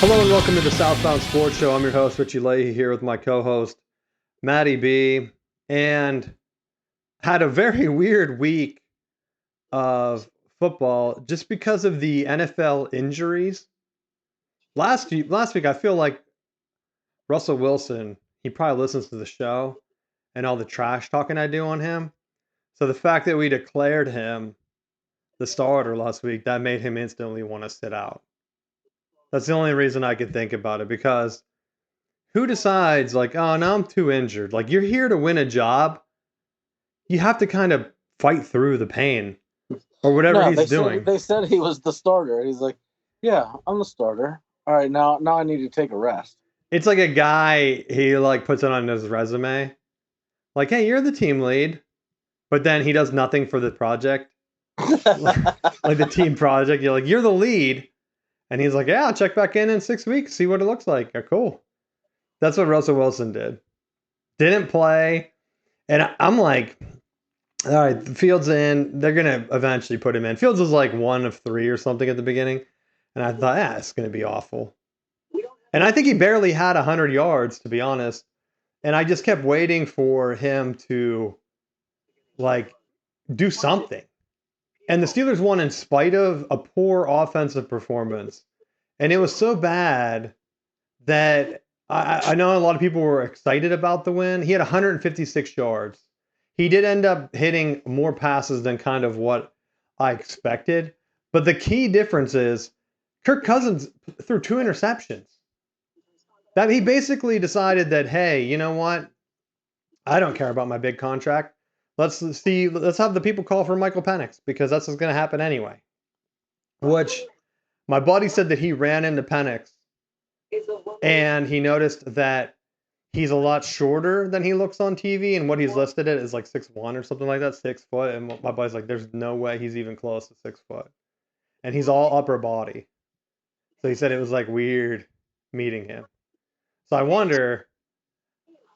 Hello and welcome to the Southbound Sports Show. I'm your host, Richie Leahy, here with my co-host, Maddie B. And had a very weird week of football just because of the NFL injuries. Last week, I feel like Russell Wilson, he probably listens to the show and all the trash talking I do on him. So the fact that we declared him the starter last week, that made him instantly want to sit out. That's the only reason I could think about it, because who decides, like, oh, no, I'm too injured? Like, you're here to win a job. You have to kind of fight through the pain or whatever he's doing. They said he was the starter. He's like, yeah, I'm the starter. All right, now I need to take a rest. It's like a guy, he like puts it on his resume. Like, hey, you're the team lead. But then he does nothing for the project. Like the team project. You're like, you're the lead. And he's like, yeah, I'll check back in 6 weeks, see what it looks like. Yeah, cool. That's what Russell Wilson did. Didn't play. And I'm like, all right, Fields in. They're going to eventually put him in. Fields was like 1 of 3 or something at the beginning. And I thought, it's going to be awful. And I think he barely had 100 yards, to be honest. And I just kept waiting for him to, like, do something. And the Steelers won in spite of a poor offensive performance. And it was so bad that I know a lot of people were excited about the win. He had 156 yards. He did end up hitting more passes than kind of what I expected. But the key difference is Kirk Cousins threw 2 interceptions. That he basically decided that, hey, you know what? I don't care about my big contract. Let's have the people call for Michael Penix, because that's what's going to happen anyway. Which my buddy said that he ran into Penix and he noticed that he's a lot shorter than he looks on TV, and what he's listed at is like 6'1" or something like that, 6 foot. And my buddy's like, there's no way he's even close to 6 foot. And he's all upper body. So he said it was like weird meeting him. So I wonder,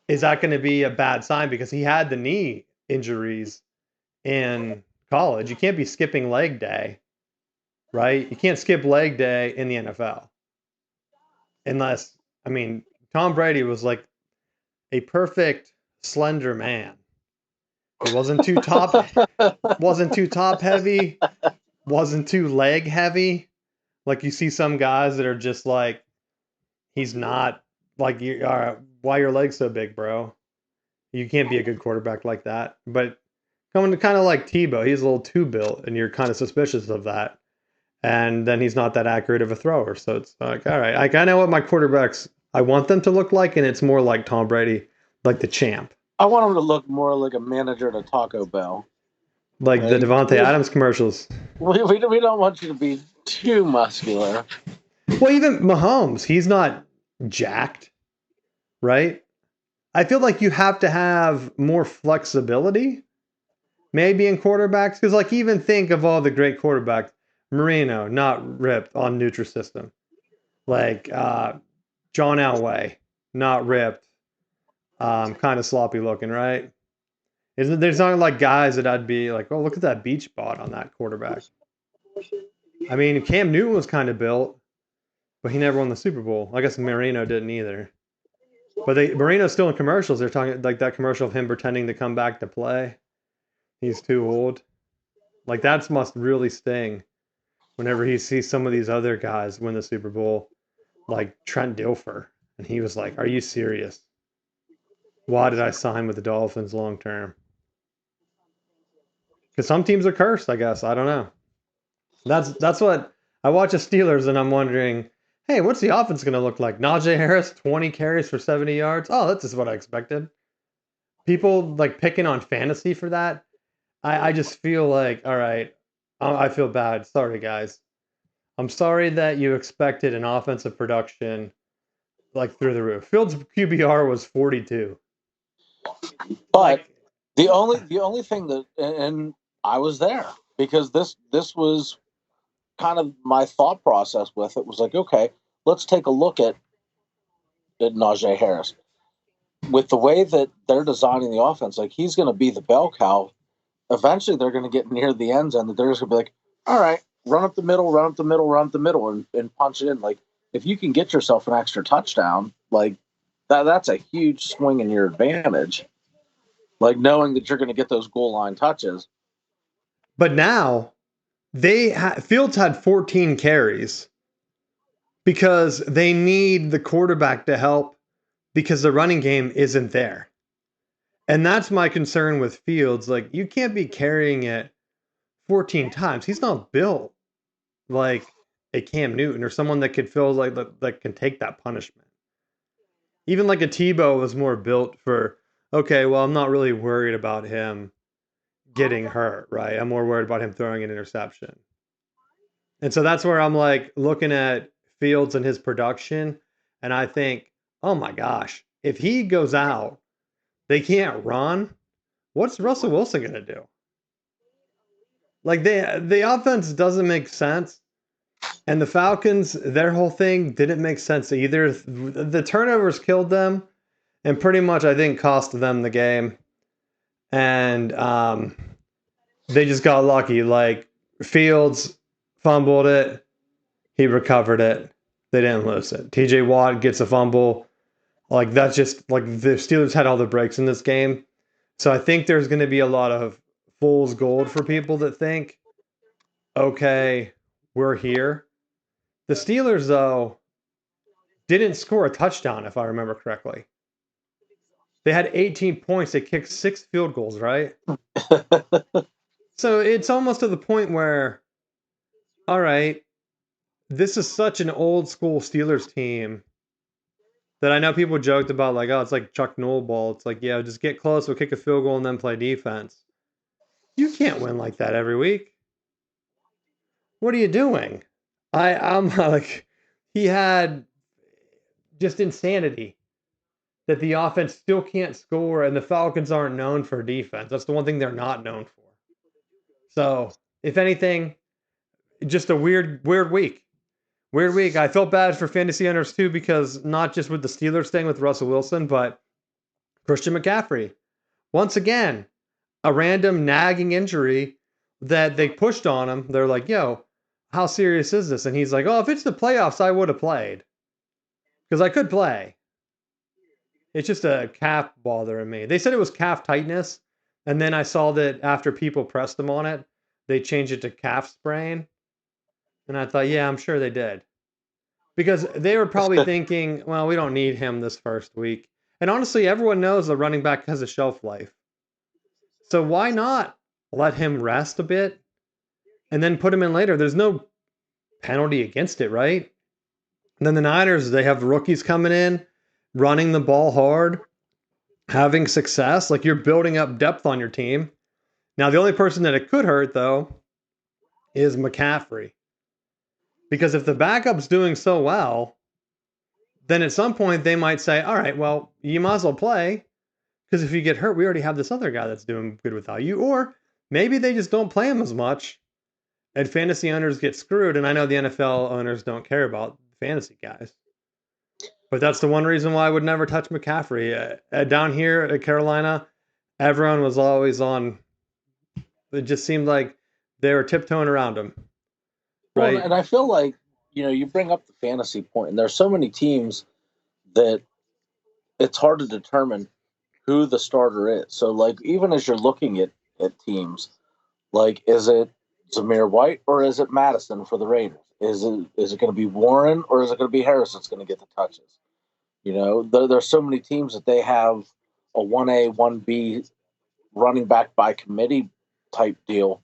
is that going to be a bad sign? Because he had the knee injuries in college. You can't be skipping leg day, right? You can't skip leg day in the NFL. Unless, I mean, Tom Brady was like a perfect slender man. He wasn't too top heavy, wasn't too leg heavy. Like you see some guys that are just like, he's not like, all right, why your legs so big, bro? You can't be a good quarterback like that. But coming to kind of like Tebow, he's a little too built, and you're kind of suspicious of that. And then he's not that accurate of a thrower. So it's like, all right, I know what my quarterbacks, I want them to look like, and it's more like Tom Brady, like the champ. I want him to look more like a manager at a Taco Bell. Like the Devontae Adams commercials. We don't want you to be too muscular. Well, even Mahomes, he's not jacked, right? I feel like you have to have more flexibility, maybe in quarterbacks, because like even think of all the great quarterbacks. Marino, not ripped on Nutrisystem. Like John Elway, not ripped, kind of sloppy looking, right? There's not like guys that I'd be like, oh, look at that beach bod on that quarterback. I mean, Cam Newton was kind of built, but he never won the Super Bowl. I guess Marino didn't either. But Marino's still in commercials. They're talking like that commercial of him pretending to come back to play. He's too old. Like that must really sting whenever he sees some of these other guys win the Super Bowl, like Trent Dilfer. And he was like, are you serious? Why did I sign with the Dolphins long term? Because some teams are cursed, I guess. I don't know. That's what I watch the Steelers and I'm wondering, hey, what's the offense going to look like? Najee Harris, 20 carries for 70 yards. Oh, that's just what I expected. People like picking on fantasy for that. I just feel like, all right, I feel bad. Sorry, guys. I'm sorry that you expected an offensive production like through the roof. Fields' QBR was 42. But the only thing that, and I was there because this was kind of my thought process with it was like, okay, let's take a look at Najee Harris. With the way that they're designing the offense, like he's going to be the bell cow. Eventually, they're going to get near the end zone, and they're just going to be like, all right, run up the middle, and punch it in. Like if you can get yourself an extra touchdown, like that's a huge swing in your advantage. Like knowing that you're going to get those goal line touches. But now Fields had 14 carries because they need the quarterback to help because the running game isn't there. And that's my concern with Fields. Like, you can't be carrying it 14 times. He's not built like a Cam Newton or someone that could feel like that can take that punishment. Even like a Tebow was more built for, okay, well, I'm not really worried about him getting hurt, right? I'm more worried about him throwing an interception. And so that's where I'm like looking at Fields and his production, and I think, oh my gosh, if he goes out, they can't run. What's Russell Wilson gonna do? Like the offense doesn't make sense, and the Falcons, their whole thing didn't make sense either. The turnovers killed them, and pretty much I think cost them the game. And they just got lucky. Like Fields fumbled it, he recovered it. They didn't lose it. TJ Watt gets a fumble. Like that's just like the Steelers had all the breaks in this game. So I think there's going to be a lot of fool's gold for people that think, okay, we're here. The Steelers, though, didn't score a touchdown, if I remember correctly. They had 18 points. They kicked 6 field goals, right? So it's almost to the point where, all right, this is such an old school Steelers team that I know people joked about, like, oh, it's like Chuck Noll ball. It's like, yeah, just get close, we'll kick a field goal, and then play defense. You can't win like that every week. What are you doing? I'm like, he had just insanity that the offense still can't score, and the Falcons aren't known for defense. That's the one thing they're not known for. So, if anything, just a weird week. Weird week. I felt bad for fantasy owners too, because not just with the Steelers thing with Russell Wilson, but Christian McCaffrey. Once again, a random nagging injury that they pushed on him. They're like, yo, how serious is this? And he's like, oh, if it's the playoffs, I would have played. Because I could play. It's just a calf bothering me. They said it was calf tightness. And then I saw that after people pressed them on it, they changed it to calf sprain. And I thought, yeah, I'm sure they did. Because they were probably thinking, well, we don't need him this first week. And honestly, everyone knows the running back has a shelf life. So why not let him rest a bit and then put him in later? There's no penalty against it, right? And then the Niners, they have rookies coming in, running the ball hard, having success. Like, you're building up depth on your team. Now, the only person that it could hurt, though, is McCaffrey. Because if the backup's doing so well, then at some point they might say, all right, well, you might as well play. Because if you get hurt, we already have this other guy that's doing good without you. Or maybe they just don't play him as much, and fantasy owners get screwed. And I know the NFL owners don't care about fantasy guys. But that's the one reason why I would never touch McCaffrey. Down here at Carolina, everyone was always on. It just seemed like they were tiptoeing around him. Right? Well, and I feel like, you bring up the fantasy point, and there's so many teams that it's hard to determine who the starter is. So, like, even as you're looking at teams, like, is it Zamir White or is it Madison for the Raiders? Is it going to be Warren or is it going to be Harris that's going to get the touches? There's so many teams that they have a 1A, 1B running back by committee type deal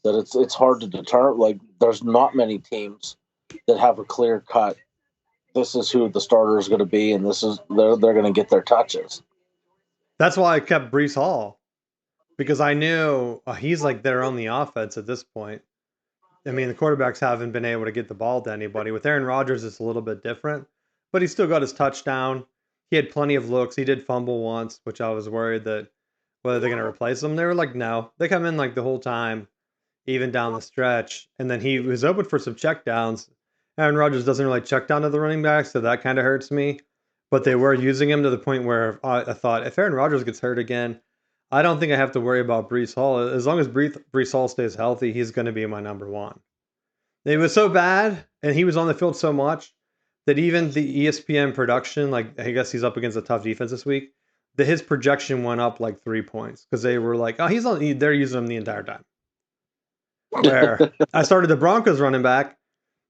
that it's hard to determine. Like, there's not many teams that have a clear cut. This is who the starter is going to be, and this is they're going to get their touches. That's why I kept Breece Hall, because I knew he's like their only offense at this point. I mean, the quarterbacks haven't been able to get the ball to anybody. With Aaron Rodgers, it's a little bit different, but he still got his touchdown. He had plenty of looks. He did fumble once, which I was worried that whether they're going to replace him. They were like, no. They come in like the whole time, even down the stretch. And then he was open for some checkdowns. Aaron Rodgers doesn't really check down to the running back, so that kind of hurts me. But they were using him to the point where I thought, if Aaron Rodgers gets hurt again, I don't think I have to worry about Breece Hall. As long as Breece Hall stays healthy, he's going to be my number one. It was so bad, and he was on the field so much, that even the ESPN production, like I guess he's up against a tough defense this week, that his projection went up like 3 points because they were like, oh, they're using him the entire time. Where I started the Broncos running back,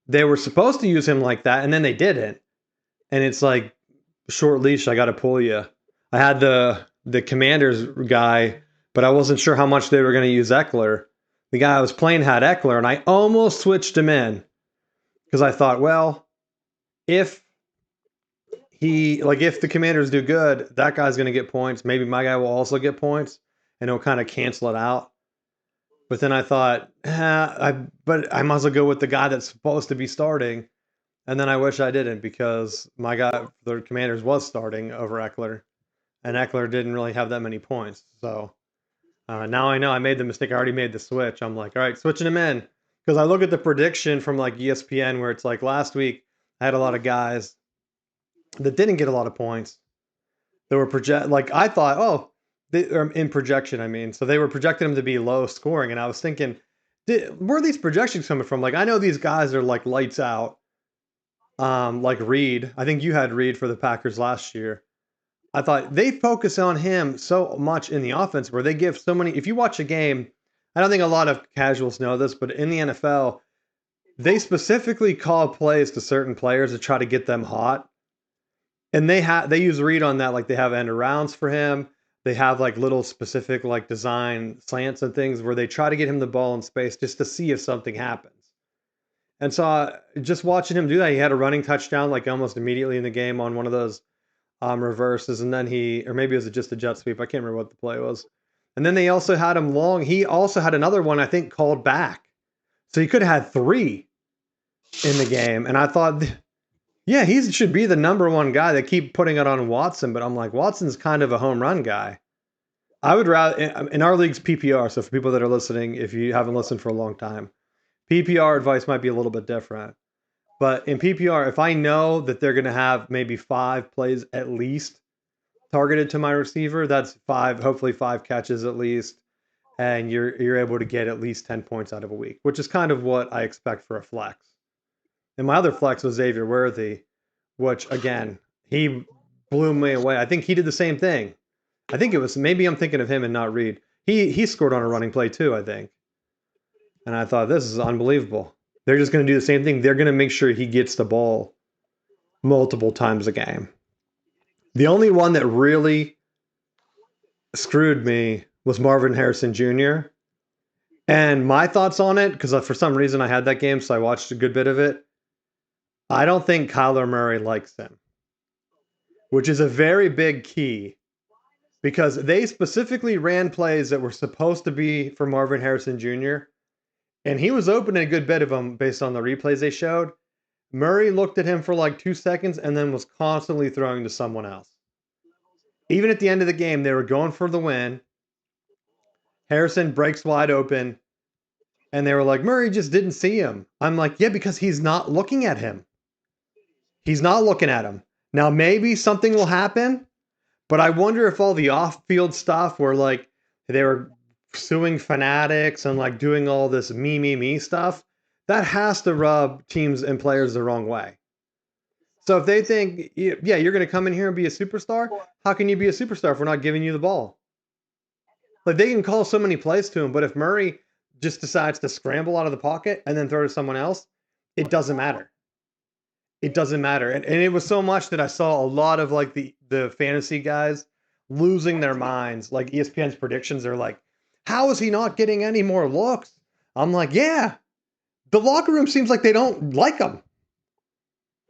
they were supposed to use him like that, and then they didn't. And it's like, short leash, I got to pull you. I had the Commanders guy, but I wasn't sure how much they were going to use Eckler. The guy I was playing had Eckler, and I almost switched him in because I thought, well, if the Commanders do good, that guy's going to get points. Maybe my guy will also get points, and it'll kind of cancel it out. But then I thought, but I might as well go with the guy that's supposed to be starting. And then I wish I didn't because my guy, the Commanders, was starting over Eckler, and Eckler didn't really have that many points. So now I know I made the mistake. I already made the switch. I'm like, all right, switching him in because I look at the prediction from like ESPN where it's like last week I had a lot of guys that didn't get a lot of points. They were I thought, in projection, I mean, so they were projecting them to be low scoring, and I was thinking, where are these projections coming from? Like I know these guys are like lights out. Like Reed. I think you had Reed for the Packers last year. I thought they focus on him so much in the offense where they give so many. If you watch a game, I don't think a lot of casuals know this, but in the NFL, they specifically call plays to certain players to try to get them hot. And they use Reed on that, like they have end arounds for him. They have like little specific like design slants and things where they try to get him the ball in space just to see if something happens. And so just watching him do that, he had a running touchdown like almost immediately in the game on one of those reverses. And then or maybe it was just a jet sweep. I can't remember what the play was. And then they also had him long. He also had another one, I think, called back. So he could have had 3 in the game. And I thought, yeah, he should be the number one guy. They keep putting it on Watson, but I'm like, Watson's kind of a home run guy. I would rather, in our league's PPR, so for people that are listening, if you haven't listened for a long time, PPR advice might be a little bit different. But in PPR, if I know that they're going to have maybe 5 plays at least targeted to my receiver, that's 5, hopefully 5 catches at least, and you're able to get at least 10 points out of a week, which is kind of what I expect for a flex. And my other flex was Xavier Worthy, which again, he blew me away. I think he did the same thing. I think it was, maybe I'm thinking of him and not Reed. He scored on a running play too, I think. And I thought, this is unbelievable. They're just going to do the same thing. They're going to make sure he gets the ball multiple times a game. The only one that really screwed me was Marvin Harrison Jr. And my thoughts on it, because for some reason I had that game, so I watched a good bit of it. I don't think Kyler Murray likes him, which is a very big key because they specifically ran plays that were supposed to be for Marvin Harrison Jr., and he was open in a good bit of them based on the replays they showed. Murray looked at him for like 2 seconds and then was constantly throwing to someone else. Even at the end of the game, they were going for the win. Harrison breaks wide open, and they were like, Murray just didn't see him. I'm like, yeah, because he's not looking at him. He's not looking at him. Now, maybe something will happen, but I wonder if all the off-field stuff where like they were suing fanatics and like doing all this me stuff, that has to rub teams and players the wrong way. So if they think, yeah, you're going to come in here and be a superstar, how can you be a superstar if we're not giving you the ball? Like they can call so many plays to him, but if Murray just decides to scramble out of the pocket and then throw to someone else, it doesn't matter. It doesn't matter. And it was so much that I saw a lot of like the fantasy guys losing their minds. Like ESPN's predictions, they're like, how is he not getting any more looks? I'm like, yeah, the locker room seems like they don't like him.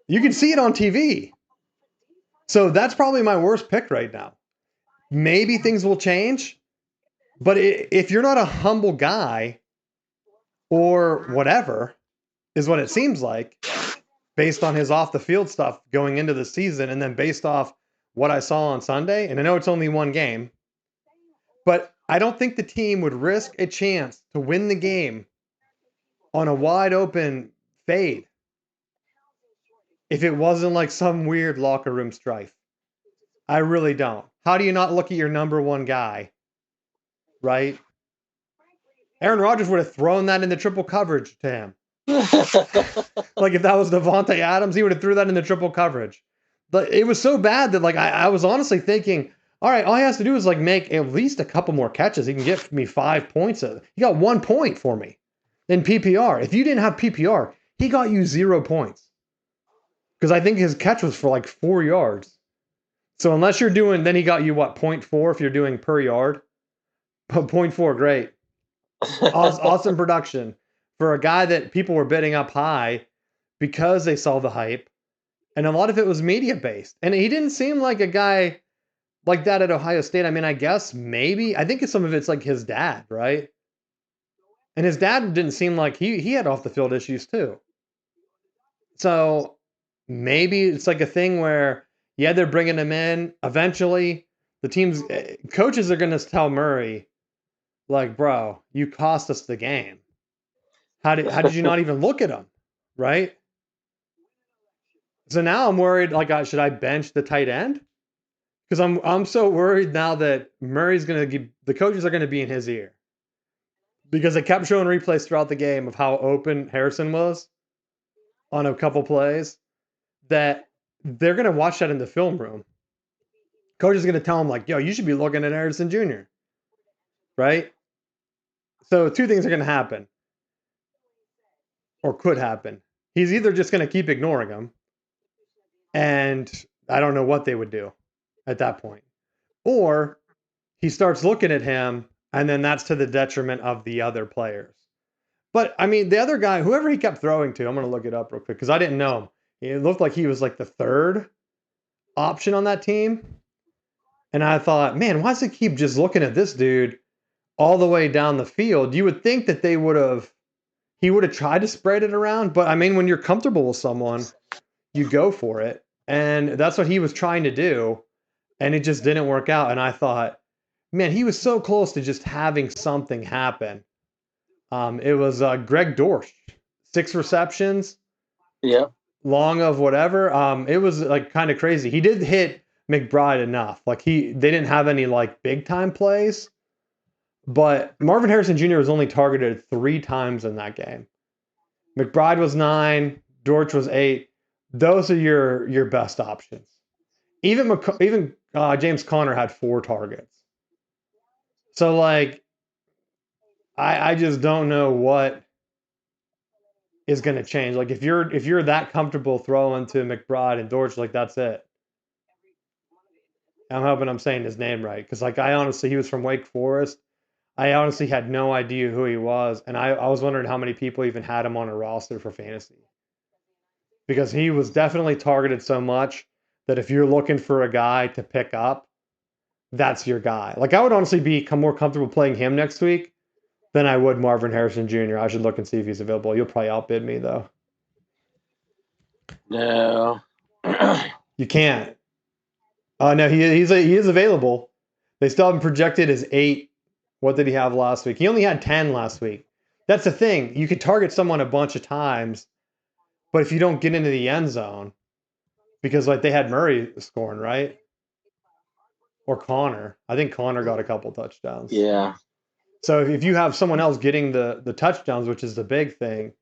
You can see it on TV. So that's probably my worst pick right now. Maybe things will change, but if you're not a humble guy or whatever, is what it seems like, based on his off the field stuff going into the season, and then based off what I saw on Sunday, and I know it's only one game, but I don't think the team would risk a chance to win the game on a wide open fade if it wasn't like some weird locker room strife. I really don't. How do you not look at your number one guy? Right? Aaron Rodgers would have thrown that in the triple coverage to him. Like if that was Devontae Adams, he would have threw that in the triple coverage. But it was so bad that like I was honestly thinking, all right, all he has to do is like make at least a couple more catches. He can get me 5 points. He got 1 point for me in PPR. If you didn't have PPR, he got you 0 points. Because I think his catch was for like 4 yards. So unless you're doing, then he got you what, 0.4 if you're doing per yard? 0.4, great. Awesome production for a guy that people were bidding up high because they saw the hype. And a lot of it was media based. And he didn't seem like a guy like that at Ohio State. I mean, I guess maybe. I think some of it's like his dad, right? And his dad didn't seem like he had off the field issues too. So maybe it's like a thing where, yeah, they're bringing him in. Eventually, the team's coaches are going to tell Murray, like, bro, you cost us the game. How did you not even look at him, right? So now I'm worried. Like, should I bench the tight end? Because I'm so worried now that Murray's going to the coaches are going to be in his ear because they kept showing replays throughout the game of how open Harrison was on a couple plays that they're going to watch that in the film room. Coach is going to tell him like, yo, you should be looking at Harrison Jr. Right? So 2 things are going to happen or could happen. He's either just going to keep ignoring him and I don't know what they would do at that point. Or he starts looking at him and then that's to the detriment of the other players. But I mean, the other guy, whoever he kept throwing to, I'm going to look it up real quick because I didn't know him. It looked like he was like the 3rd option on that team. And I thought, man, why does he keep just looking at this dude all the way down the field? You would think that he would have tried to spread it around. But I mean, when you're comfortable with someone, you go for it. And that's what he was trying to do. And it just didn't work out. And I thought, man, he was so close to just having something happen. It was Greg Dortch, 6 receptions. Yep. Long of whatever. It was like kind of crazy. He did hit McBride enough. Like they didn't have any like big time plays, but Marvin Harrison Jr. was only targeted 3 times in that game. McBride was 9, Dortch was 8. Those are your best options. Even James Conner had 4 targets. So like, I just don't know what is going to change. Like if you're that comfortable throwing to McBride and Dortch, like that's it. I'm hoping I'm saying his name right because like he was from Wake Forest. I honestly had no idea who he was, and I was wondering how many people even had him on a roster for fantasy because he was definitely targeted so much that if you're looking for a guy to pick up, that's your guy. Like I would honestly become more comfortable playing him next week than I would Marvin Harrison Jr. I should look and see if he's available. You'll probably outbid me though. No, you can't. No, he is available. They still haven't projected as 8. What did he have last week? He only had 10 last week. That's the thing. You could target someone a bunch of times, but if you don't get into the end zone, because like they had Murray scoring, right? Or Connor. I think Connor got a couple touchdowns. Yeah. So if you have someone else getting the touchdowns, which is the big thing,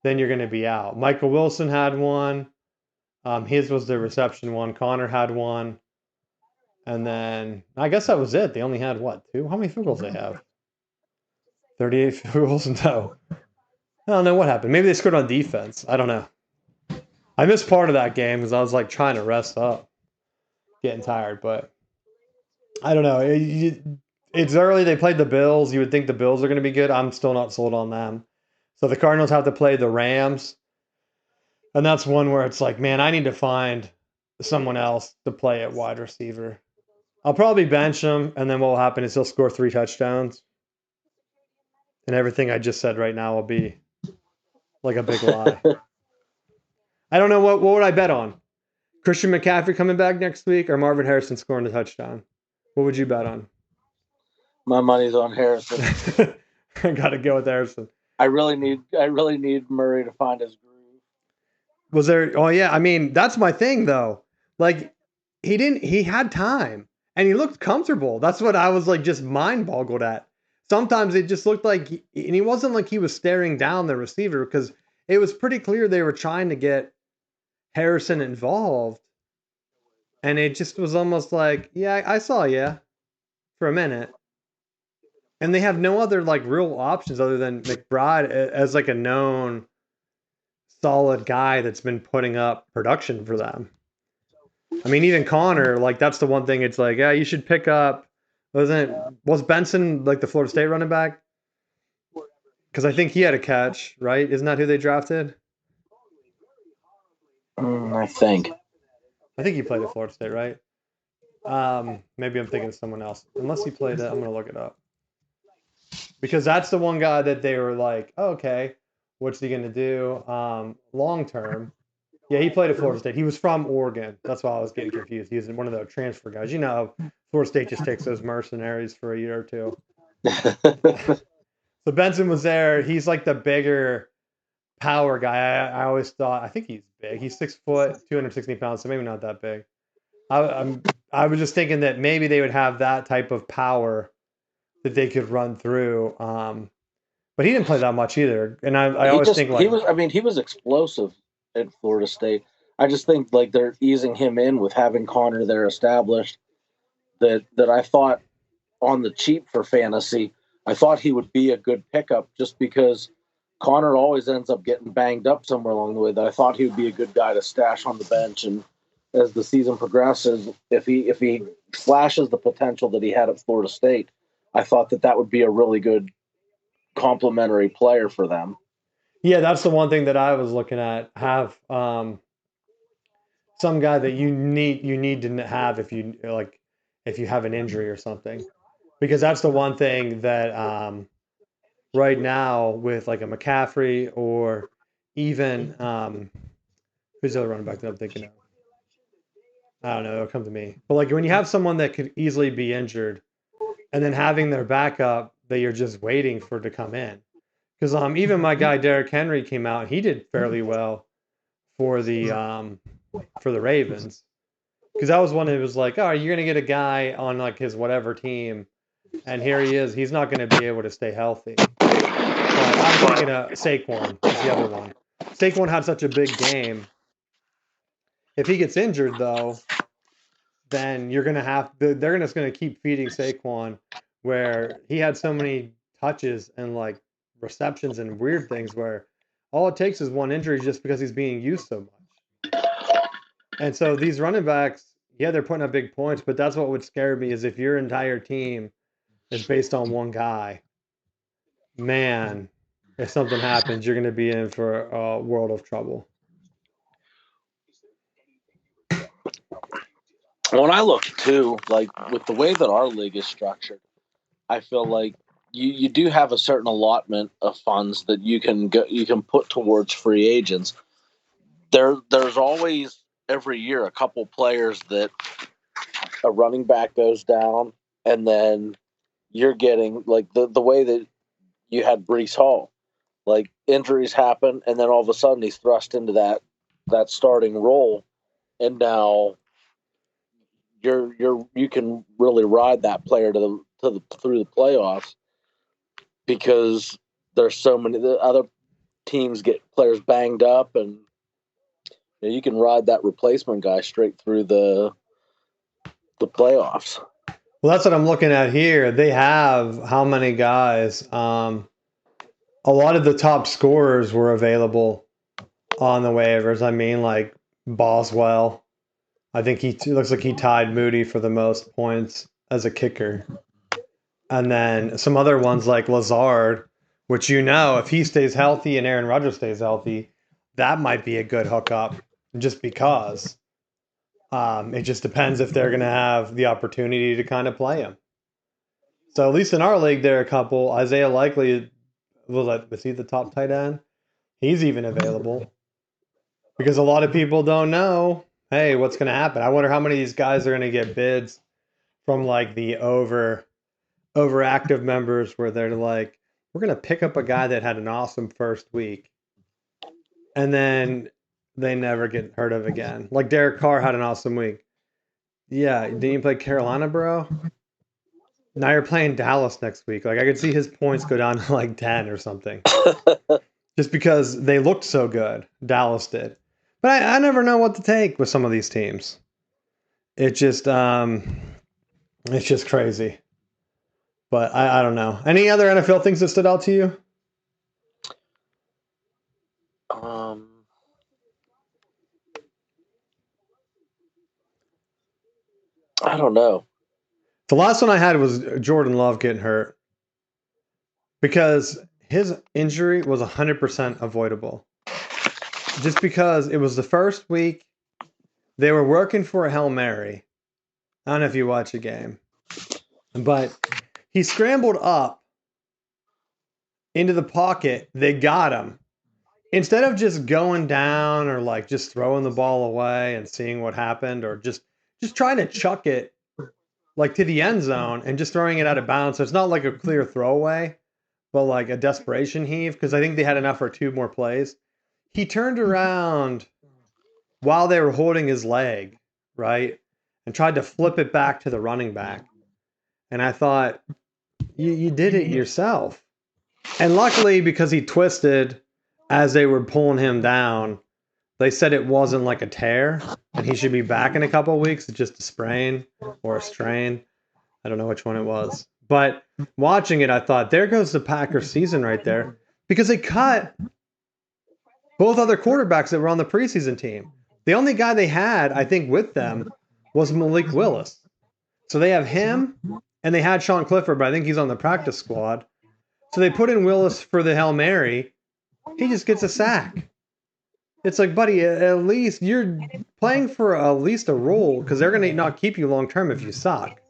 then you're going to be out. Michael Wilson had 1. His was the reception one. Connor had 1. And then I guess that was it. They only had what, 2? How many field goals they have? 38 field goals? No. I don't know what happened. Maybe they scored on defense. I don't know. I missed part of that game because I was like trying to rest up, getting tired. But I don't know. It's early. They played the Bills. You would think the Bills are going to be good. I'm still not sold on them. So the Cardinals have to play the Rams. And that's one where it's like, man, I need to find someone else to play at wide receiver. I'll probably bench him, and then what will happen is he'll score 3 touchdowns. And everything I just said right now will be like a big lie. I don't know what would I bet on? Christian McCaffrey coming back next week or Marvin Harrison scoring a touchdown? What would you bet on? My money's on Harrison. I got to go with Harrison. I really need Murray to find his groove. Was there? Oh yeah, I mean that's my thing though. Like he had time and he looked comfortable. That's what I was like just mind boggled at. Sometimes it just looked like and he wasn't like he was staring down the receiver because it was pretty clear they were trying to get Harrison involved, and it just was almost like, yeah, I saw you for a minute. And they have no other like real options other than McBride as like a known solid guy that's been putting up production for them. I mean, even Connor, like that's the one thing. It's like, yeah, you should pick up. Was Benson like the Florida State running back? Because I think he had a catch, right? Isn't that who they drafted? I think. I think he played at Florida State, right? Maybe I'm thinking of someone else. Unless he played it, I'm gonna look it up. Because that's the one guy that they were like, oh, okay, what's he gonna do long term? Yeah, he played at Florida State. He was from Oregon. That's why I was getting confused. He was one of the transfer guys. You know, Florida State just takes those mercenaries for a year or two. So Benson was there. He's like the bigger power guy. I always thought. I think he's big. He's 6 foot, 260 pounds. So maybe not that big. I was just thinking that maybe they would have that type of power that they could run through. But he didn't play that much either. And I always think like he was explosive at Florida State. I just think like they're easing him in with having Connor there established. That I thought on the cheap for fantasy, I thought he would be a good pickup just because Connor always ends up getting banged up somewhere along the way. That I thought he would be a good guy to stash on the bench, and as the season progresses, if he flashes the potential that he had at Florida State, I thought that would be a really good complementary player for them. Yeah, that's the one thing that I was looking at. Have some guy that you need to have if you have an injury or something, because that's the one thing that right now with like a McCaffrey or even who's the other running back that I'm thinking of? I don't know. It'll come to me. But like when you have someone that could easily be injured, and then having their backup that you're just waiting for to come in, because even my guy Derrick Henry came out. He did fairly well for the Ravens, because that was one that was like, oh, you're gonna get a guy on like his whatever team, and here he is. He's not gonna be able to stay healthy. But I'm thinking of Saquon is the other one. Saquon had such a big game. If he gets injured though, then you're gonna they're just gonna keep feeding Saquon, where he had so many touches and like receptions and weird things where all it takes is one injury just because he's being used so much. And so these running backs, yeah, they're putting up big points, but that's what would scare me is if your entire team is based on one guy. Man, if something happens, you're going to be in for a world of trouble. When I look too, like with the way that our league is structured, I feel like you do have a certain allotment of funds that you can put towards free agents. There's always every year a couple players that a running back goes down, and then you're getting like the way that you had Breece Hall, like injuries happen, and then all of a sudden he's thrust into that starting role, and now you can really ride that player through the playoffs because there's so many the other teams get players banged up, and you can ride that replacement guy straight through the playoffs. Well, that's what I'm looking at here. They have how many guys? A lot of the top scorers were available on the waivers. I mean, like Boswell. I think he looks like he tied Moody for the most points as a kicker. And then some other ones like Lazard, which if he stays healthy and Aaron Rodgers stays healthy, that might be a good hookup just because. It just depends if they're going to have the opportunity to kind of play him. So at least in our league, there are a couple. Isaiah Likely, was he the top tight end? He's even available. Because a lot of people don't know, hey, what's going to happen? I wonder how many of these guys are going to get bids from like the overactive members where they're like, we're going to pick up a guy that had an awesome first week. And then they never get heard of again. Like Derek Carr had an awesome week. Yeah, didn't you play Carolina, bro? Now you're playing Dallas next week. Like I could see his points go down to like 10 or something. just because they looked so good. Dallas did. But I never know what to take with some of these teams. It's just crazy. But I don't know. Any other NFL things that stood out to you? I don't know. The last one I had was Jordan Love getting hurt because his injury was 100% avoidable. Just because it was the first week, they were working for a Hail Mary. I don't know if you watch the game, but he scrambled up into the pocket. They got him. Instead of just going down or like just throwing the ball away and seeing what happened, or just trying to chuck it like to the end zone and just throwing it out of bounds. So it's not like a clear throwaway, but like a desperation heave, because I think they had enough for 2 more plays. He turned around while they were holding his leg, right? And tried to flip it back to the running back. And I thought, you did it yourself. And luckily, because he twisted as they were pulling him down, they said it wasn't like a tear and he should be back in a couple of weeks. It's just a sprain or a strain. I don't know which one it was. But watching it, I thought, there goes the Packers season right there, because they cut both other quarterbacks that were on the preseason team. The only guy they had, I think, with them was Malik Willis. So they have him, and they had Sean Clifford, but I think he's on the practice squad. So they put in Willis for the Hail Mary. He just gets a sack. It's like, buddy, at least you're playing for at least a role, because they're going to not keep you long term if you suck.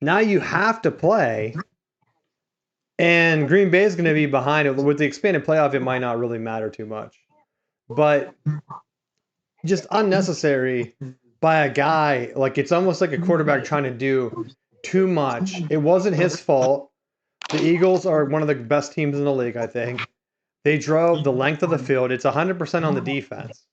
Now you have to play, and Green Bay is going to be behind it. With the expanded playoff, it might not really matter too much. But just unnecessary by a guy. Like, it's almost like a quarterback trying to do too much. It wasn't his fault. The Eagles are one of the best teams in the league, I think. They drove the length of the field. It's 100% on the defense.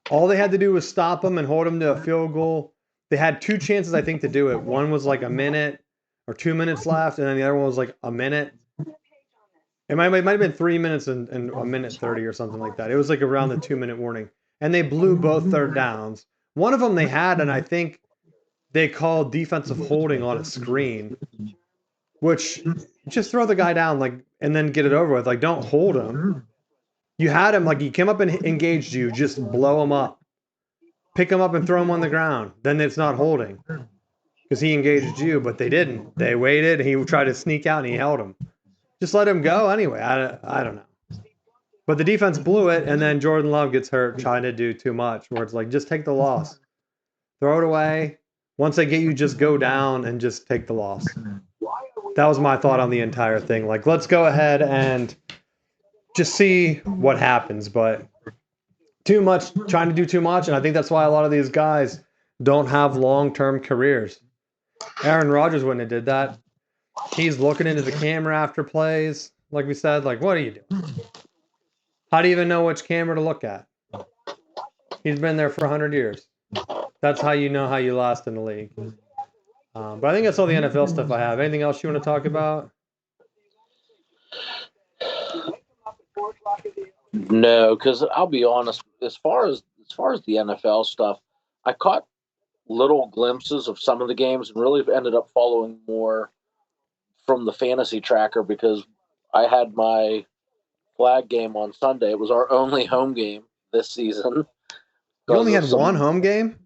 All they had to do was stop them and hold them to a field goal. They had 2 chances, I think, to do it. One was like a minute or 2 minutes left, and then the other one was like a minute. It might have been 3 minutes and a minute 30 or something like that. It was like around the 2-minute warning. And they blew both third downs. One of them they had, and I think they called defensive holding on a screen, which just throw the guy down, like, and then get it over with. Like, don't hold him. You had him, like, he came up and engaged you, just blow him up. Pick him up and throw him on the ground. Then it's not holding, because he engaged you, but they didn't. They waited, and he tried to sneak out, and he held him. Just let him go anyway. I don't know. But the defense blew it, and then Jordan Love gets hurt trying to do too much, where it's like, just take the loss. Throw it away. Once they get you, just go down and just take the loss. That was my thought on the entire thing. Like, let's go ahead and just see what happens. But too much, trying to do too much, and I think that's why a lot of these guys don't have long-term careers. Aaron Rodgers wouldn't have did that. He's looking into the camera after plays. Like we said, like, what are you doing? How do you even know which camera to look at? He's been there for 100 years. That's how you know how you last in the league. But I think that's all the NFL stuff I have. Anything else you want to talk about? No, because I'll be honest. As far as the NFL stuff, I caught little glimpses of some of the games and really ended up following more from the fantasy tracker, because I had my flag game on Sunday. It was our only home game this season. You only had one home game?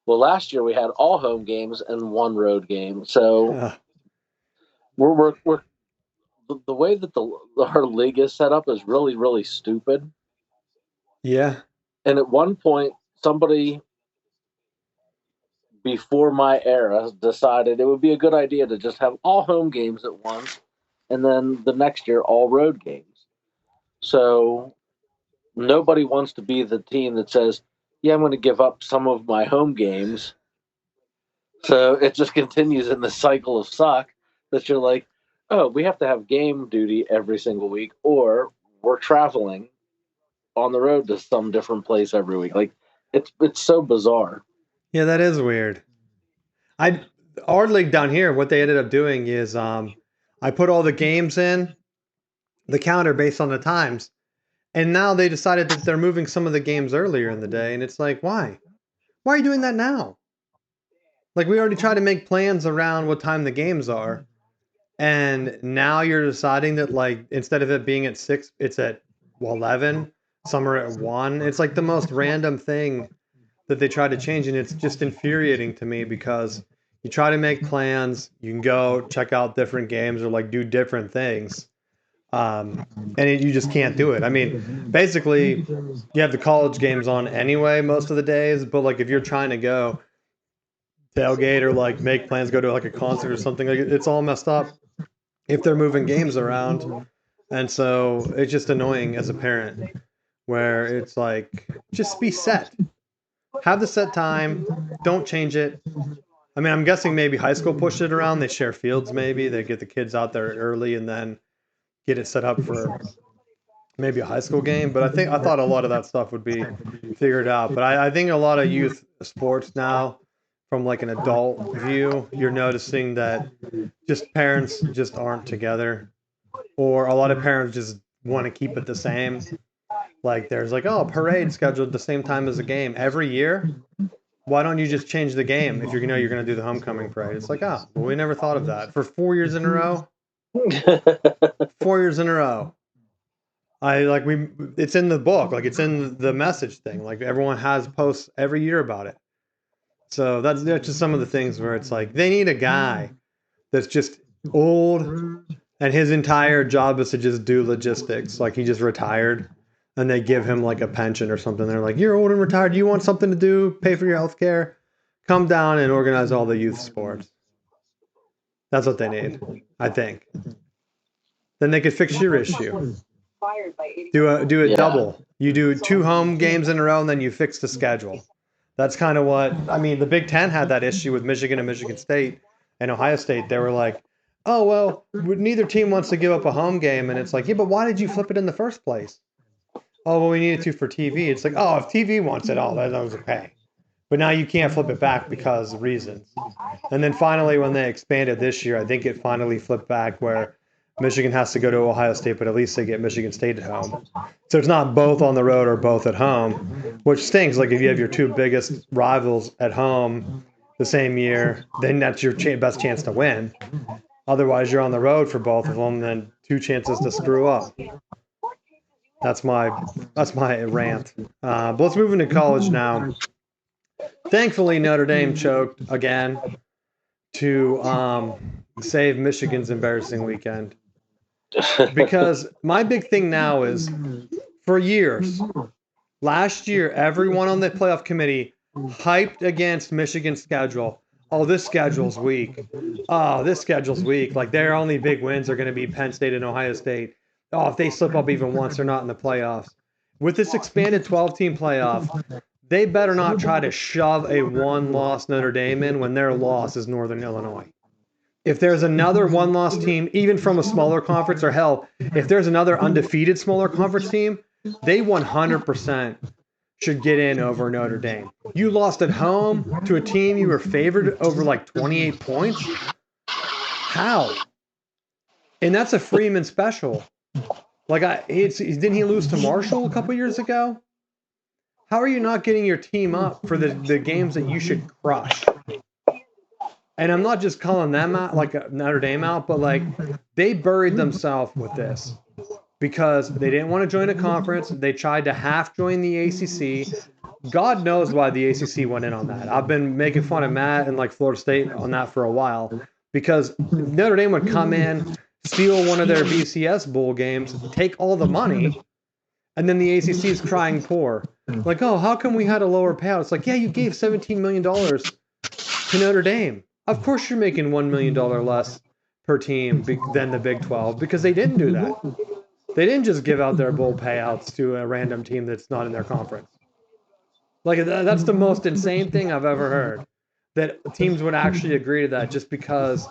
Well, last year we had all home games and one road game. So we're the way that our league is set up is really, really stupid. Yeah. And at one point, somebody before my era decided it would be a good idea to just have all home games at once, and then the next year all road games. So nobody wants to be the team that says, yeah, I'm going to give up some of my home games. So it just continues in the cycle of suck that you're like, oh, we have to have game duty every single week, or we're traveling on the road to some different place every week. Like, it's so bizarre. Yeah, that is weird. Our league down here, what they ended up doing is I put all the games in the calendar based on the times. And now they decided that they're moving some of the games earlier in the day. And it's like, why? Why are you doing that now? Like, we already tried to make plans around what time the games are. And now you're deciding that, like, instead of it being at 6, it's at 11. Some are at 1. It's like the most random thing that they try to change. And it's just infuriating to me because you try to make plans. You can go check out different games or, like, do different things. You just can't do it. I mean, basically, you have the college games on anyway most of the days, but like if you're trying to go tailgate or like make plans, go to like a concert or something, like it's all messed up if they're moving games around. And so it's just annoying as a parent where it's like, just be set. Have the set time. Don't change it. I mean, I'm guessing maybe high school pushed it around. They share fields maybe. They get the kids out there early and then get it set up for maybe a high school game. But I thought a lot of that stuff would be figured out. But I think a lot of youth sports now, from like an adult view, you're noticing that just parents just aren't together, or a lot of parents just want to keep it the same. Like there's like, oh, parade scheduled at the same time as a game every year. Why don't you just change the game if you're going to do the homecoming parade? It's like, well, we never thought of that for 4 years in a row. 4 years in a row. It's in the book, like it's in the message thing. Like everyone has posts every year about it. So that's just some of the things where it's like they need a guy that's just old and his entire job is to just do logistics. Like he just retired and they give him like a pension or something. They're like, you're old and retired. You want something to do? Pay for your health care? Come down and organize all the youth sports. That's what they need, I think. Then they could fix your issue. Do it double. You do 2 home games in a row and then you fix the schedule. That's kind of what, I mean, the Big Ten had that issue with Michigan and Michigan State and Ohio State. They were like, oh, well, neither team wants to give up a home game. And it's like, yeah, but why did you flip it in the first place? Oh, well, we needed to for TV. It's like, oh, if TV wants it, all that was okay. But now you can't flip it back because of reasons. And then finally, when they expanded this year, I think it finally flipped back where Michigan has to go to Ohio State, but at least they get Michigan State at home. So it's not both on the road or both at home, which stinks. Like if you have your 2 biggest rivals at home the same year, then that's your best chance to win. Otherwise, you're on the road for both of them, then 2 chances to screw up. That's my rant. But let's move into college now. Thankfully, Notre Dame choked again to save Michigan's embarrassing weekend. Because my big thing now is, for years, last year, everyone on the playoff committee hyped against Michigan's schedule. Oh, this schedule's weak. Oh, this schedule's weak. Like, their only big wins are going to be Penn State and Ohio State. Oh, if they slip up even once, they're not in the playoffs. With this expanded 12-team playoff, they better not try to shove a 1-loss Notre Dame in when their loss is Northern Illinois. If there's another 1-loss team, even from a smaller conference, or hell, if there's another undefeated smaller conference team, they 100% should get in over Notre Dame. You lost at home to a team you were favored over like 28 points? How? And that's a Freeman special. Like, didn't he lose to Marshall a couple years ago? How are you not getting your team up for the games that you should crush? And I'm not just calling them out, like Notre Dame out, but like they buried themselves with this because they didn't want to join a conference. They tried to half join the ACC. God knows why the ACC went in on that. I've been making fun of Matt and like Florida State on that for a while because Notre Dame would come in, steal one of their BCS bowl games, take all the money, and then the ACC is crying poor. Like, oh, how come we had a lower payout? It's like, yeah, you gave $17 million to Notre Dame. Of course you're making $1 million less per team than the Big 12 because they didn't do that. They didn't just give out their bowl payouts to a random team that's not in their conference. Like, that's the most insane thing I've ever heard, that teams would actually agree to that just because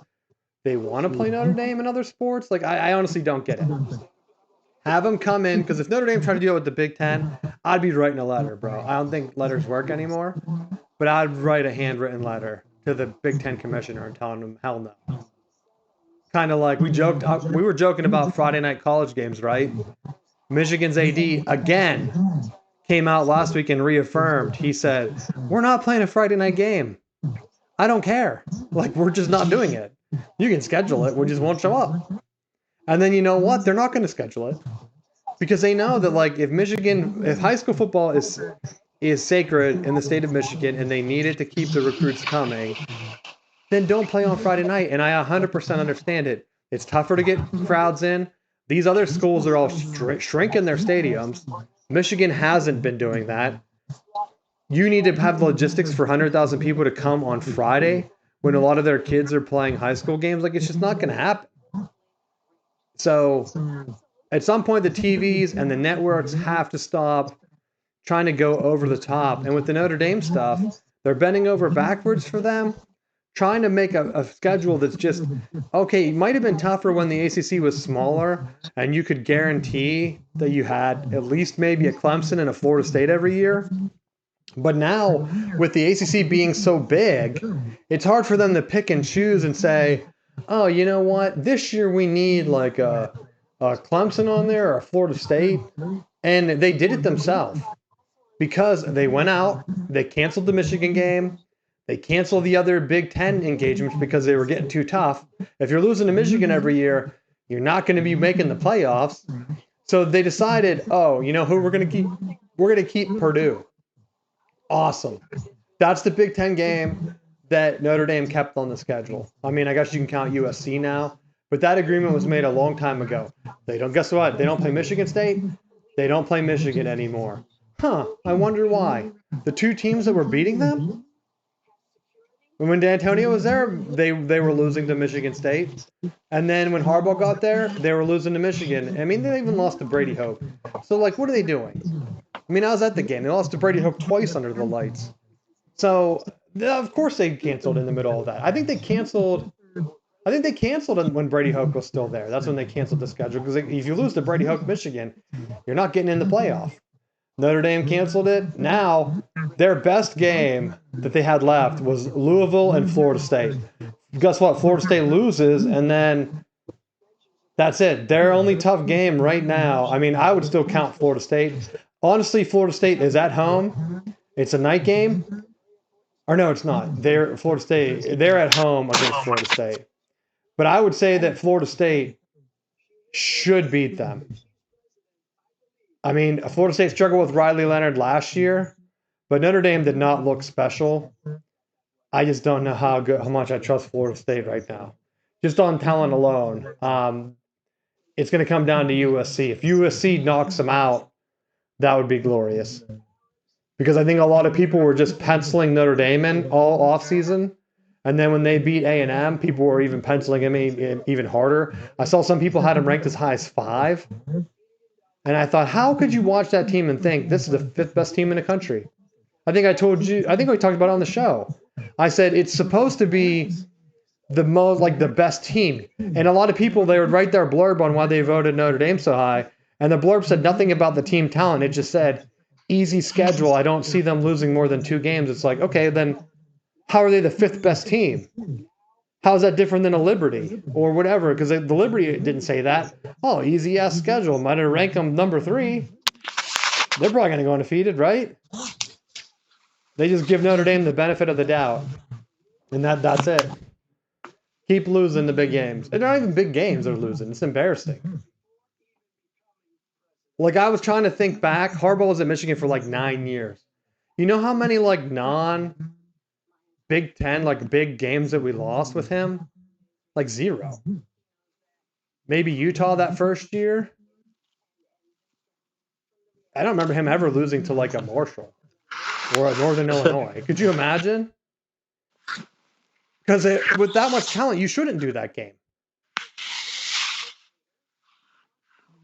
they want to play Notre Dame in other sports. Like, I honestly don't get it. Have them come in, because if Notre Dame tried to deal with the Big Ten, I'd be writing a letter, bro. I don't think letters work anymore, but I'd write a handwritten letter to the Big Ten commissioner and telling them, hell no. kind of like we were joking about Friday night college games, right? Michigan's AD again came out last week and reaffirmed. He said, "We're not playing a Friday night game. I don't care. Like, we're just not doing it. You can schedule it. We just won't show up." And then you know what? They're not going to schedule it because they know that, like, if high school football is sacred in the state of Michigan and they need it to keep the recruits coming, then don't play on Friday night. And I 100% understand it. It's tougher to get crowds in. These other schools are all shrinking their stadiums. Michigan hasn't been doing that. You need to have the logistics for 100,000 people to come on Friday when a lot of their kids are playing high school games. Like, it's just not going to happen. So at some point, the TVs and the networks have to stop trying to go over the top. And with the Notre Dame stuff, they're bending over backwards for them, trying to make a schedule that's just, okay, it might have been tougher when the ACC was smaller and you could guarantee that you had at least maybe a Clemson and a Florida State every year. But now, with the ACC being so big, it's hard for them to pick and choose and say, oh, you know what, this year we need like a Clemson on there or a Florida State. And they did it themselves because they went out, they canceled the Michigan game, they canceled the other Big Ten engagements because they were getting too tough. If you're losing to Michigan every year, you're not going to be making the playoffs. So they decided, oh, you know who we're going to keep? We're going to keep Purdue. Awesome. That's the Big Ten game that Notre Dame kept on the schedule. I mean, I guess you can count USC now, but that agreement was made a long time ago. Guess what? They don't play Michigan State. They don't play Michigan anymore. Huh. I wonder why. The two teams that were beating them, when D'Antonio was there, they were losing to Michigan State. And then when Harbaugh got there, they were losing to Michigan. I mean, they even lost to Brady Hoke. So, like, what are they doing? I mean, I was at the game. They lost to Brady Hoke twice under the lights. So, of course they canceled in the middle of that. I think they canceled when Brady Hoke was still there. That's when they canceled the schedule. Because if you lose to Brady Hoke, Michigan, you're not getting in the playoff. Notre Dame canceled it. Now, their best game that they had left was Louisville and Florida State. Guess what? Florida State loses, and then that's it. Their only tough game right now. I mean, I would still count Florida State. Honestly, Florida State is at home. It's a night game. Or no, it's not. Florida State. They're at home against Florida State. But I would say that Florida State should beat them. I mean, Florida State struggled with Riley Leonard last year, but Notre Dame did not look special. I just don't know how much I trust Florida State right now. Just on talent alone. It's going to come down to USC. If USC knocks them out, that would be glorious. Because I think a lot of people were just penciling Notre Dame in all offseason. And then when they beat A&M, people were even penciling them in even harder. I saw some people had them ranked as high as 5. And I thought, how could you watch that team and think this is the 5th best team in the country? I think we talked about it on the show. I said it's supposed to be the best team. And a lot of people, they would write their blurb on why they voted Notre Dame so high. And the blurb said nothing about the team talent. It just said, easy schedule. I don't see them losing more than 2 games. It's like, okay, then how are they the 5th best team? How is that different than a Liberty or whatever? Because the Liberty didn't say that. Oh, easy-ass schedule. Might have ranked them number 3. They're probably going to go undefeated, right? They just give Notre Dame the benefit of the doubt. And that's it. Keep losing the big games. They're not even big games they're losing. It's embarrassing. Like, I was trying to think back. Harbaugh was at Michigan for like 9 years. You know how many like non-Big Ten, like big games that we lost with him? Like 0. Maybe Utah that first year. I don't remember him ever losing to like a Marshall or a Northern Illinois. Could you imagine? Because with that much talent, you shouldn't do that game.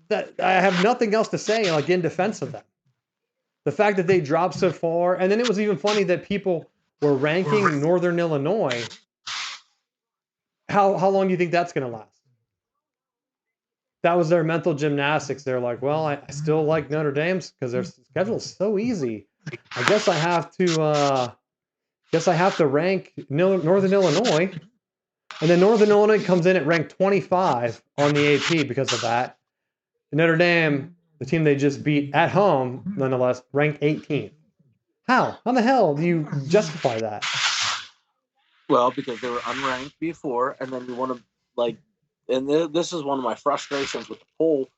That I have nothing else to say, like, in defense of them. The fact that they dropped so far, and then it was even funny that people were ranking Northern Illinois. How long do you think that's going to last? That was their mental gymnastics. They're like, well, I still like Notre Dame's because their schedule is so easy. I guess I have to rank Northern Illinois. And then Northern Illinois comes in at ranked 25 on the AP because of that. Notre Dame, the team they just beat at home, nonetheless, ranked 18th. How? How the hell do you justify that? Well, because they were unranked before, and then you want to, like, and this is one of my frustrations with the poll,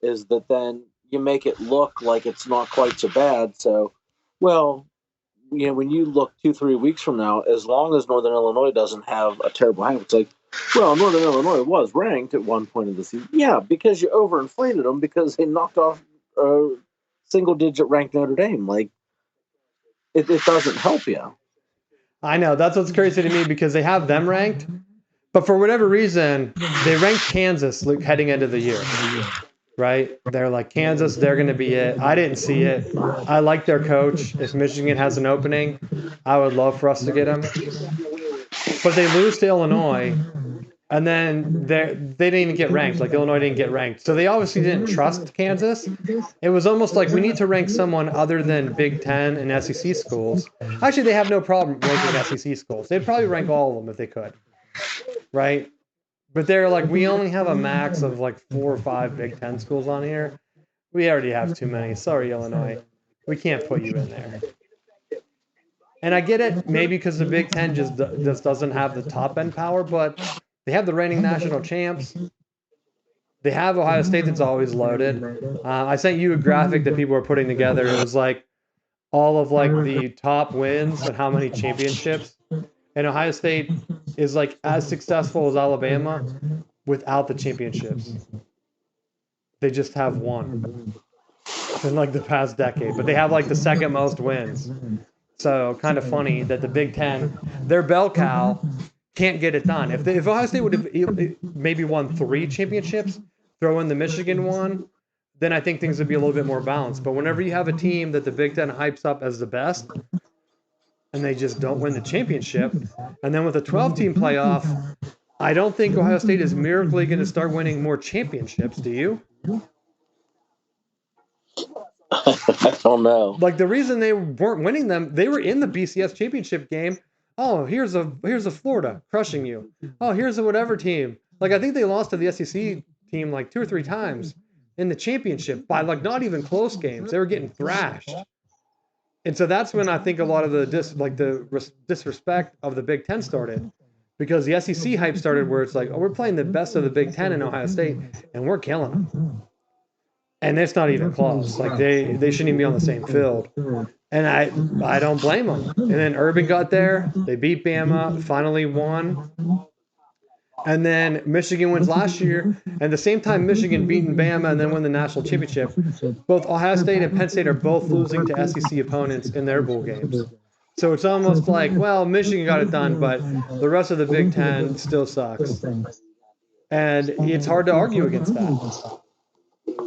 is that then you make it look like it's not quite so bad. So, well, when you look 2-3 weeks from now, as long as Northern Illinois doesn't have a terrible hang, it's like, well, Northern Illinois was ranked at one point of the season. Yeah, because you overinflated them because they knocked off single-digit ranked Notre Dame. Like, it doesn't help you. I know. That's what's crazy to me because they have them ranked, but for whatever reason, they ranked Kansas heading into the year. Right? They're like, Kansas, they're going to be it. I didn't see it. I like their coach. If Michigan has an opening, I would love for us to get him. But they lose to Illinois, and then they didn't even get ranked. Like, Illinois didn't get ranked. So they obviously didn't trust Kansas. It was almost like we need to rank someone other than Big Ten and SEC schools. Actually, they have no problem ranking SEC schools. They'd probably rank all of them if they could. Right? But they're like, we only have a max of like 4 or 5 Big Ten schools on here. We already have too many. Sorry, Illinois. We can't put you in there. And I get it, maybe because the Big Ten just doesn't have the top end power, but they have the reigning national champs. They have Ohio State that's always loaded. I sent you a graphic that people were putting together. It was like all of like the top wins and how many championships. And Ohio State is like as successful as Alabama without the championships. They just have one in like the past decade, but they have like the second most wins. So kind of funny that the Big Ten, their bell cow, can't get it done. If Ohio State would have maybe won 3 championships, throw in the Michigan one, then I think things would be a little bit more balanced. But whenever you have a team that the Big Ten hypes up as the best, and they just don't win the championship. And then with a 12-team playoff, I don't think Ohio State is miraculously going to start winning more championships. Do you? I don't know. Like, the reason they weren't winning them, they were in the BCS championship game. Oh, here's a Florida crushing you. Oh, here's a whatever team. Like, I think they lost to the SEC team like 2 or 3 times in the championship by like not even close games. They were getting thrashed. And so that's when I think a lot of the disrespect of the Big Ten started, because the SEC hype started where it's like, oh, we're playing the best of the Big Ten in Ohio State, and we're killing them. And it's not even close. Like, they shouldn't even be on the same field. And I don't blame them. And then Urban got there. They beat Bama, finally won. And then Michigan wins last year. And the same time Michigan beating Bama and then won the national championship, both Ohio State and Penn State are both losing to SEC opponents in their bowl games. So it's almost like, well, Michigan got it done, but the rest of the Big Ten still sucks. And it's hard to argue against that.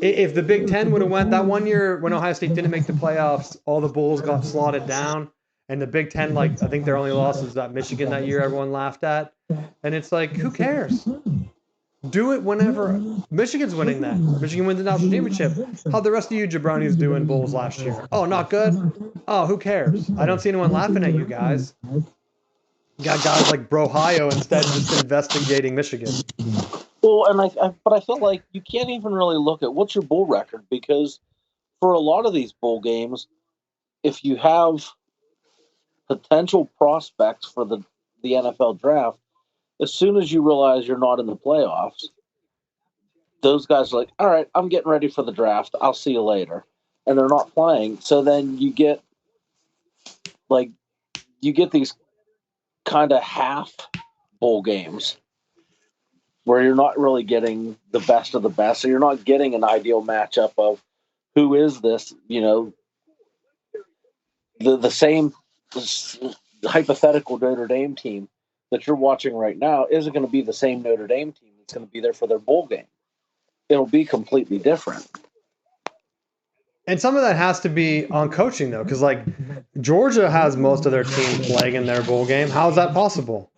If the Big Ten would have went that one year when Ohio State didn't make the playoffs, all the Bulls got slotted down. And the Big Ten, like, I think their only loss was that Michigan that year everyone laughed at. And it's like, who cares? Do it whenever. Michigan's winning that. Michigan wins the national championship. How'd the rest of you jabronis do in Bulls last year? Oh, not good? Oh, who cares? I don't see anyone laughing at you guys. You got guys like Brohio instead just investigating Michigan. Well, but I feel like you can't even really look at what's your bowl record, because for a lot of these bowl games, if you have potential prospects for the NFL draft, as soon as you realize you're not in the playoffs, those guys are like, all right, I'm getting ready for the draft. I'll see you later. And they're not playing. So then you get these kind of half bowl games where you're not really getting the best of the best. So you're not getting an ideal matchup of who is this, the same hypothetical Notre Dame team that you're watching right now isn't going to be the same Notre Dame team that's going to be there for their bowl game. It'll be completely different. And some of that has to be on coaching, though, because, like, Georgia has most of their team playing in their bowl game. How is that possible?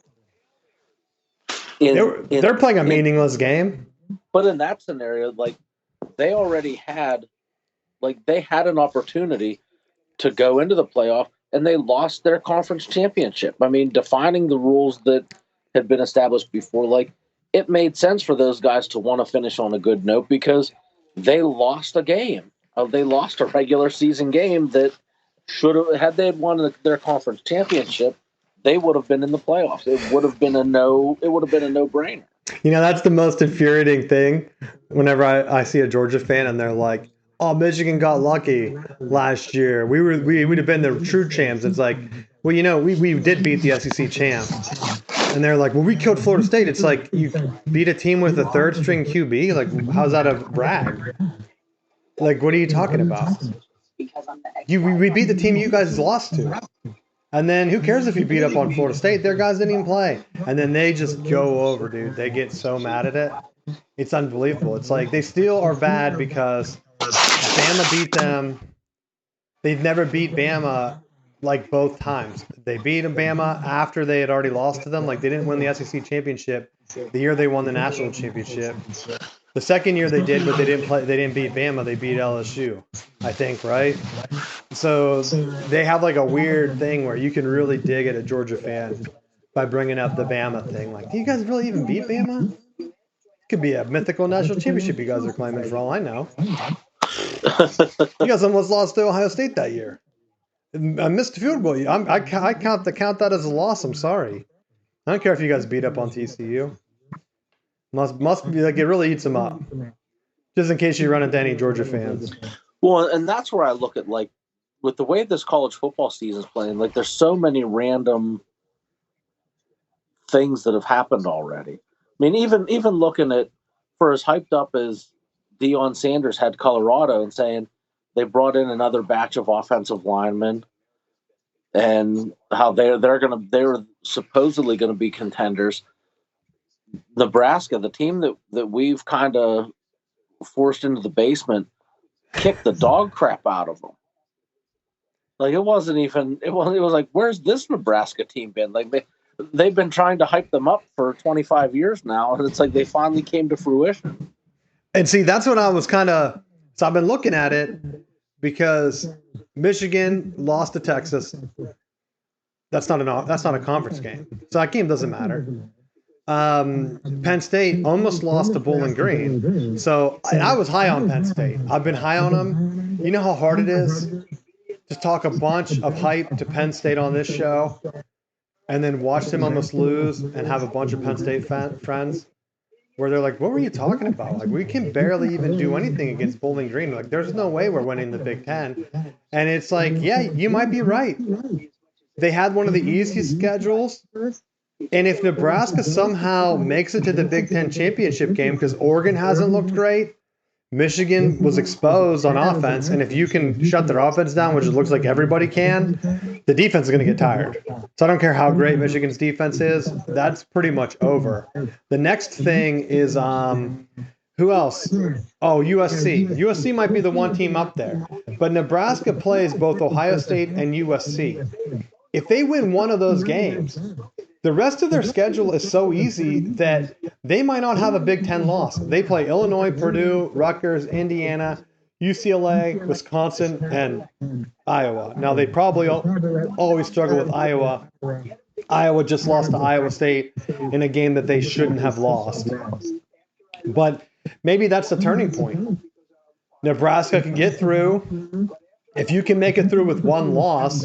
They're playing a meaningless game. But in that scenario, like, they already had an opportunity to go into the playoff, and they lost their conference championship. I mean, defining the rules that had been established before, like it made sense for those guys to want to finish on a good note because they lost a game. They lost a regular season game that should have, had they won their conference championship, they would have been in the playoffs. It would have been a no-brainer. That's the most infuriating thing whenever I see a Georgia fan and they're like, oh, Michigan got lucky last year. We would have been the true champs. It's like, well, we did beat the SEC champ. And they're like, well, we killed Florida State. It's like, you beat a team with a third string QB? Like, how's that a brag? Like, what are you talking about? We beat the team you guys lost to. And then who cares if you beat up on Florida State? Their guys didn't even play. And then they just go over, dude. They get so mad at it. It's unbelievable. It's like they still are bad because Bama beat them. They've never beat Bama like both times. They beat Bama after they had already lost to them. Like they didn't win the SEC championship the year they won the national championship. The second year they did, but they didn't play. They didn't beat Bama. They beat LSU, I think, right? So they have like a weird thing where you can really dig at a Georgia fan by bringing up the Bama thing. Like, do you guys really even beat Bama? It could be a mythical national championship you guys are claiming for all I know. You guys almost lost to Ohio State that year. I missed a field goal. I count that as a loss. I'm sorry. I don't care if you guys beat up on TCU. Must be like it really eats them up. Just in case you run into any Georgia fans. Well, and that's where I look at like with the way this college football season is playing. Like, there's so many random things that have happened already. I mean, even looking at for as hyped up as Deion Sanders had Colorado and saying they brought in another batch of offensive linemen and how they're supposedly gonna be contenders. Nebraska, the team that we've kind of forced into the basement, kicked the dog crap out of them. Like it was like, where's this Nebraska team been? Like they've been trying to hype them up for 25 years now, and it's like they finally came to fruition. And see, that's what I was so I've been looking at it because Michigan lost to Texas. That's not a conference game. So that game doesn't matter. Penn State almost lost to Bowling Green. So I was high on Penn State. I've been high on them. You know how hard it is to talk a bunch of hype to Penn State on this show and then watch them almost lose and have a bunch of Penn State friends where they're like, what were you talking about? Like, we can barely even do anything against Bowling Green. Like, there's no way we're winning the Big Ten. And it's like, yeah, you might be right. They had one of the easiest schedules. And if Nebraska somehow makes it to the Big Ten championship game because Oregon hasn't looked great, Michigan was exposed on offense, and if you can shut their offense down, which it looks like everybody can, the defense is going to get tired. So I don't care how great Michigan's defense is, that's pretty much over. The next thing is who else? Oh, USC. USC might be the one team up there, but Nebraska plays both Ohio State and USC. If they win one of those games, the rest of their schedule is so easy that they might not have a Big Ten loss. They play Illinois, Purdue, Rutgers, Indiana, UCLA, Wisconsin, and Iowa. Now, they probably always struggle with Iowa. Iowa just lost to Iowa State in a game that they shouldn't have lost. But maybe that's the turning point. Nebraska can get through. If you can make it through with one loss,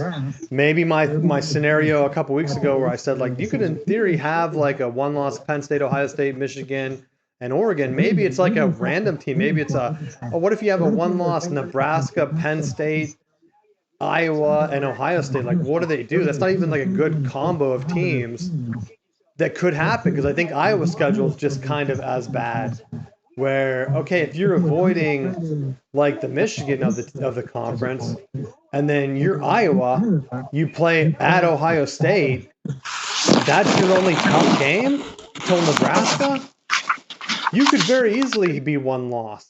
maybe my scenario a couple weeks ago where I said, like, you could in theory have like a one-loss Penn State, Ohio State, Michigan, and Oregon. Maybe it's like a random team. Maybe it's what if you have a one-loss Nebraska, Penn State, Iowa, and Ohio State? Like, what do they do? That's not even like a good combo of teams that could happen because I think Iowa's schedule is just kind of as bad. Where, okay, if you're avoiding like the Michigan of the conference, and then you're Iowa, you play at Ohio State, that's your only tough game till Nebraska, you could very easily be one loss.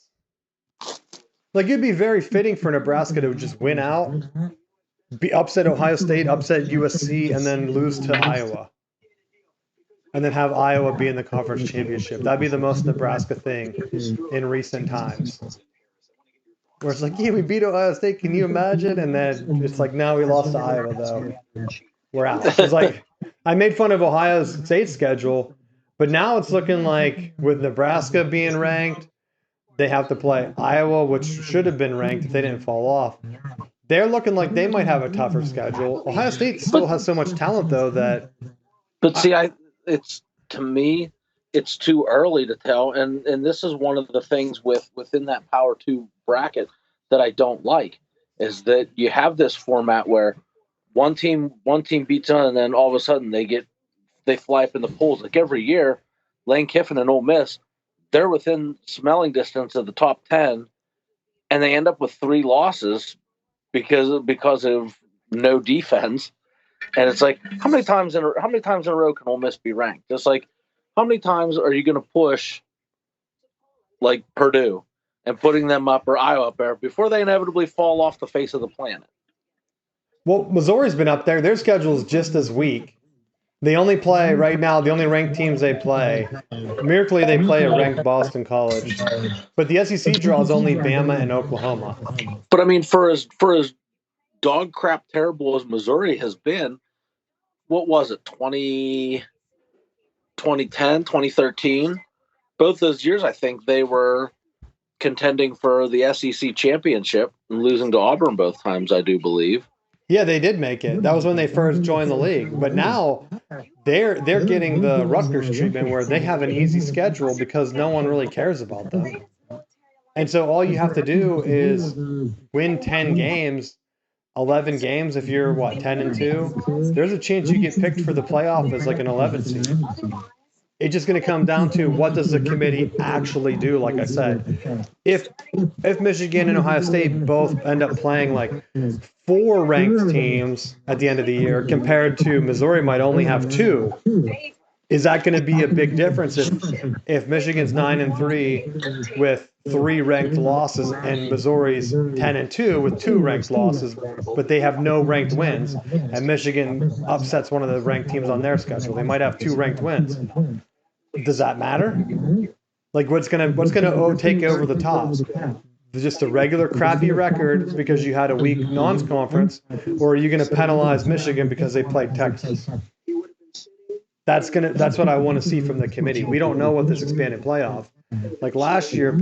Like, it'd be very fitting for Nebraska to just win out, be upset Ohio State, upset USC, and then lose to Iowa. And then have Iowa be in the conference championship. That'd be the most Nebraska thing in recent times. Where it's like, yeah, we beat Ohio State. Can you imagine? And then it's like, now we lost to Iowa, though. We're out. It's like, I made fun of Ohio State's schedule, but now it's looking like with Nebraska being ranked, they have to play Iowa, which should have been ranked if they didn't fall off. They're looking like they might have a tougher schedule. Ohio State still has so much talent, though, that. But see, it's to me, it's too early to tell, and this is one of the things within that Power 2 bracket that I don't like is that you have this format where one team beats on, and then all of a sudden they fly up in the polls. Like every year, Lane Kiffin and Ole Miss, they're within smelling distance of the top 10, and they end up with 3 losses because of no defense. And it's like, how many times in a row can Ole Miss be ranked? Just like, how many times are you going to push like Purdue and putting them up or Iowa up there before they inevitably fall off the face of the planet? Well, Missouri's been up there. Their schedule is just as weak. They only play right now. The only ranked teams they play, miraculously, they play a ranked Boston College. But the SEC draws only Bama and Oklahoma. But I mean, for as dog crap terrible as Missouri has been, what was it, 2010, 2013? Both those years, I think they were contending for the SEC championship and losing to Auburn both times, I do believe. Yeah, they did make it. That was when they first joined the league. But now they're getting the Rutgers treatment where they have an easy schedule because no one really cares about them. And so all you have to do is win 10 games, 11 games. If you're, 10-2, there's a chance you get picked for the playoff as like an 11 seed. It's just going to come down to what does the committee actually do, like I said. If Michigan and Ohio State both end up playing like 4 ranked teams at the end of the year compared to Missouri might only have 2, is that going to be a big difference if Michigan's 9-3 with 3 ranked losses and Missouri's 10-2 with 2 ranked losses, but they have no ranked wins, and Michigan upsets one of the ranked teams on their schedule? They might have 2 ranked wins. Does that matter? Like what's gonna take over the top? Just a regular crappy record because you had a weak non-conference, or are you going to penalize Michigan because they played Texas? That's what I want to see from the committee. We don't know what this expanded playoff. Like last year,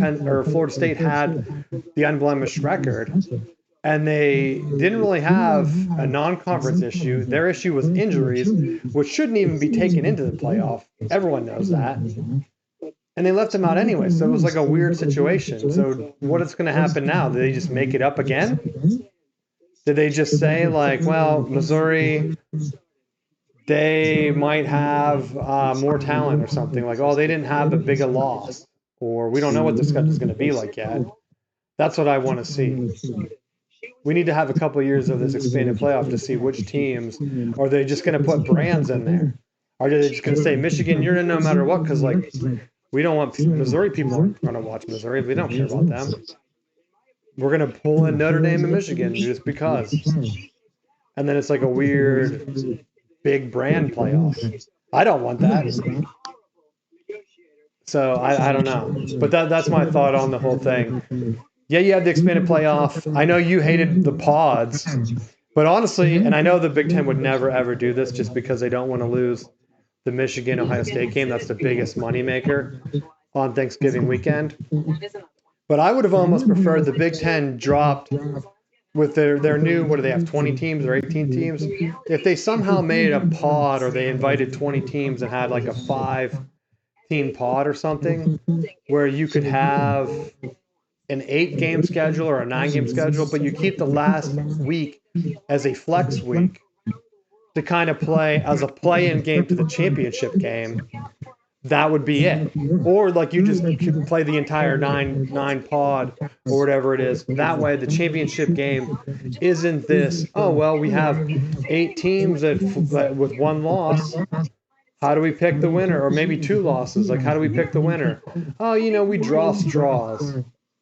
Florida State had the unblemished record, and they didn't really have a non-conference issue. Their issue was injuries, which shouldn't even be taken into the playoff. Everyone knows that. And they left them out anyway, so it was like a weird situation. So what is going to happen now? Do they just make it up again? Did they just say, like, well, Missouri, they might have more talent or something? Like, oh, they didn't have a big a loss. Or we don't know what the schedule is going to be like yet. That's what I want to see. We need to have a couple of years of this expanded playoff to see which teams. Are they just going to put brands in there? Are they just going to say, Michigan, you're in no matter what? Because, like, we don't want Missouri people aren't going to watch Missouri. We don't care about them. We're going to pull in Notre Dame and Michigan just because. And then it's like a weird big brand playoff. I don't want that. So I don't know. But that's my thought on the whole thing. Yeah, you have the expanded playoff. I know you hated the pods. But honestly, and I know the Big Ten would never, ever do this just because they don't want to lose the Michigan-Ohio State game. That's the biggest moneymaker on Thanksgiving weekend. But I would have almost preferred the Big Ten dropped with their new, what do they have, 20 teams or 18 teams? If they somehow made a pod or they invited 20 teams and had like a 5-team pod or something where you could have an 8-game schedule or a 9-game schedule, but you keep the last week as a flex week to kind of play as a play-in game to the championship game, that would be it. Or like you just play the entire nine pod or whatever it is. That way the championship game isn't this, oh, well, we have 8 teams with 1 loss. How do we pick the winner? Or maybe 2 losses. Like, how do we pick the winner? Oh, we draw straws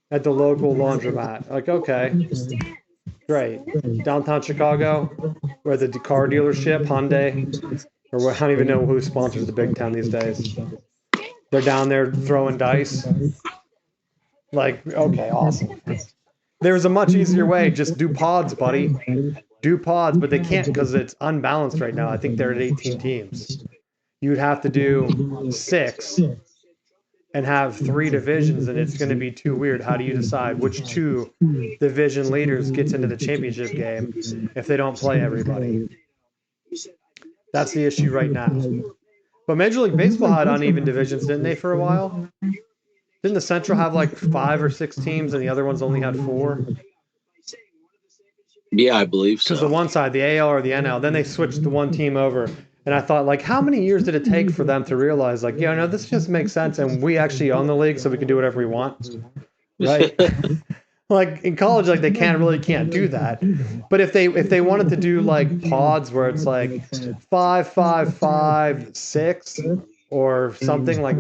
at the local laundromat. Like, okay. Great. Downtown Chicago, where the car dealership, Hyundai, or I don't even know who sponsors the Big Ten these days. They're down there throwing dice. Like, okay, awesome. There's a much easier way. Just do pods, buddy. do pods, but they can't because it's unbalanced right now. I think they're at 18 teams. You'd have to do 6 and have 3 divisions, and it's going to be too weird. How do you decide which 2 division leaders gets into the championship game if they don't play everybody? That's the issue right now. But Major League Baseball had uneven divisions, didn't they, for a while? Didn't the Central have like 5 or 6 teams and the other ones only had 4? Yeah, I believe so. Because the one side, the AL or the NL, then they switched the one team over. And I thought, like, how many years did it take for them to realize, like, yeah, no, this just makes sense, and we actually own the league, so we can do whatever we want, right? Like in college, like they can't do that. But if they wanted to do like pods where it's like 5, 5, 5, 6, or something like,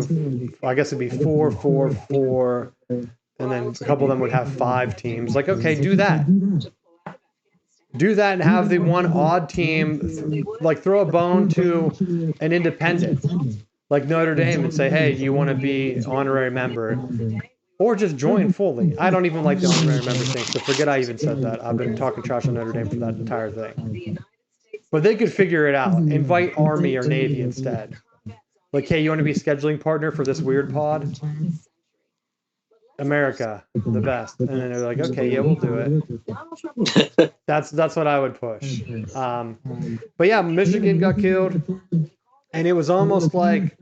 I guess it'd be 4, 4, 4, and then a couple of them would have 5 teams. Like, okay, do that. Do that and have the one odd team, like throw a bone to an independent, like Notre Dame, and say, hey, you want to be honorary member? Or just join fully. I don't even like the honorary member thing, so forget I even said that. I've been talking trash on Notre Dame for that entire thing. But they could figure it out. Invite Army or Navy instead. Like, hey, you want to be scheduling partner for this weird pod? America, the best. And then they're like, okay, yeah, we'll do it. That's what I would push. But yeah, Michigan got killed. And it was almost like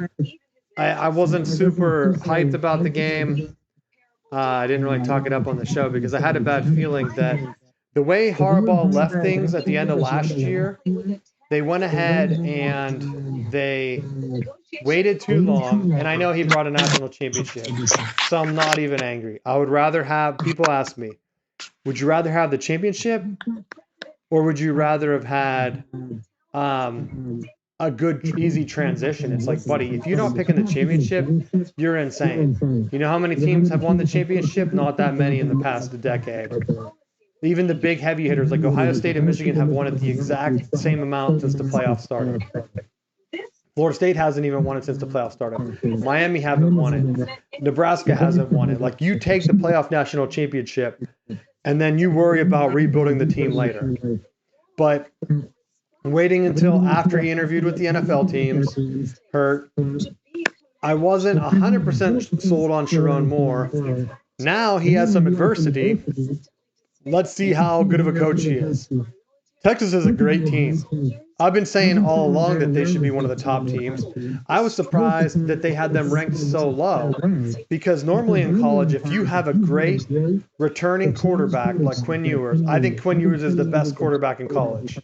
I wasn't super hyped about the game. I didn't really talk it up on the show because I had a bad feeling that the way Harbaugh left things at the end of last year, they went ahead and they waited too long. And I know he brought a national championship, so I'm not even angry. I would rather have, people ask me, would you rather have the championship or would you rather have had a good, easy transition? It's like, buddy, if you're not picking the championship, you're insane. You know how many teams have won the championship? Not that many in the past decade. Even the big heavy hitters like Ohio State and Michigan have won it the exact same amount since the playoffs started. Florida State hasn't even won it since the playoffs started. Miami haven't won it. Nebraska hasn't won it. Like, you take the playoff national championship, and then you worry about rebuilding the team later. But waiting until after he interviewed with the NFL teams hurt. I wasn't 100% sold on Sharon Moore. Now he has some adversity. Let's see how good of a coach he is. Texas is a great team. I've been saying all along that they should be one of the top teams. I was surprised that they had them ranked so low because normally in college, if you have a great returning quarterback like Quinn Ewers, I think Quinn Ewers is the best quarterback in college.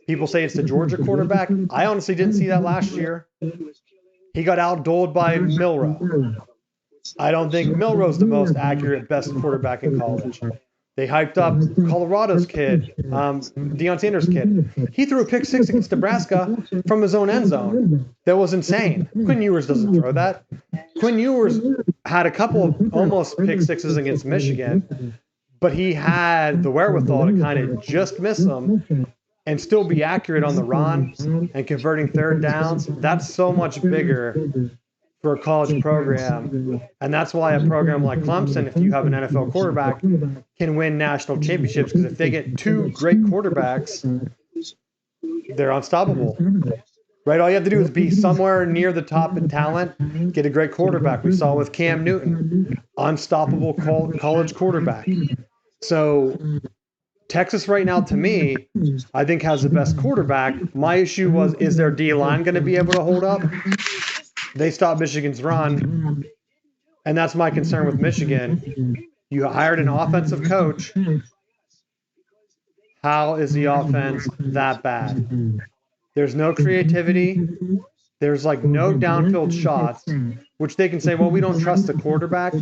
People say it's the Georgia quarterback. I honestly didn't see that last year. He got outdueled by Milroe. I don't think Milroe's the most accurate, best quarterback in college. They hyped up Colorado's kid, Deion Sanders' kid. He threw a pick 6 against Nebraska from his own end zone. That was insane. Quinn Ewers doesn't throw that. Quinn Ewers had a couple of almost pick 6s against Michigan, but he had the wherewithal to kind of just miss them and still be accurate on the run and converting third downs. That's so much bigger for a college program. And that's why a program like Clemson, if you have an NFL quarterback, can win national championships, because if they get 2 great quarterbacks, they're unstoppable. Right? All you have to do is be somewhere near the top in talent, get a great quarterback. We saw with Cam Newton, unstoppable college quarterback. So Texas right now, to me, I think has the best quarterback. My issue was, is their D-line going to be able to hold up? They stopped Michigan's run, and that's my concern with Michigan. You hired an offensive coach. How is the offense that bad? There's no creativity. There's like no downfield shots, which they can say, well, we don't trust the quarterback.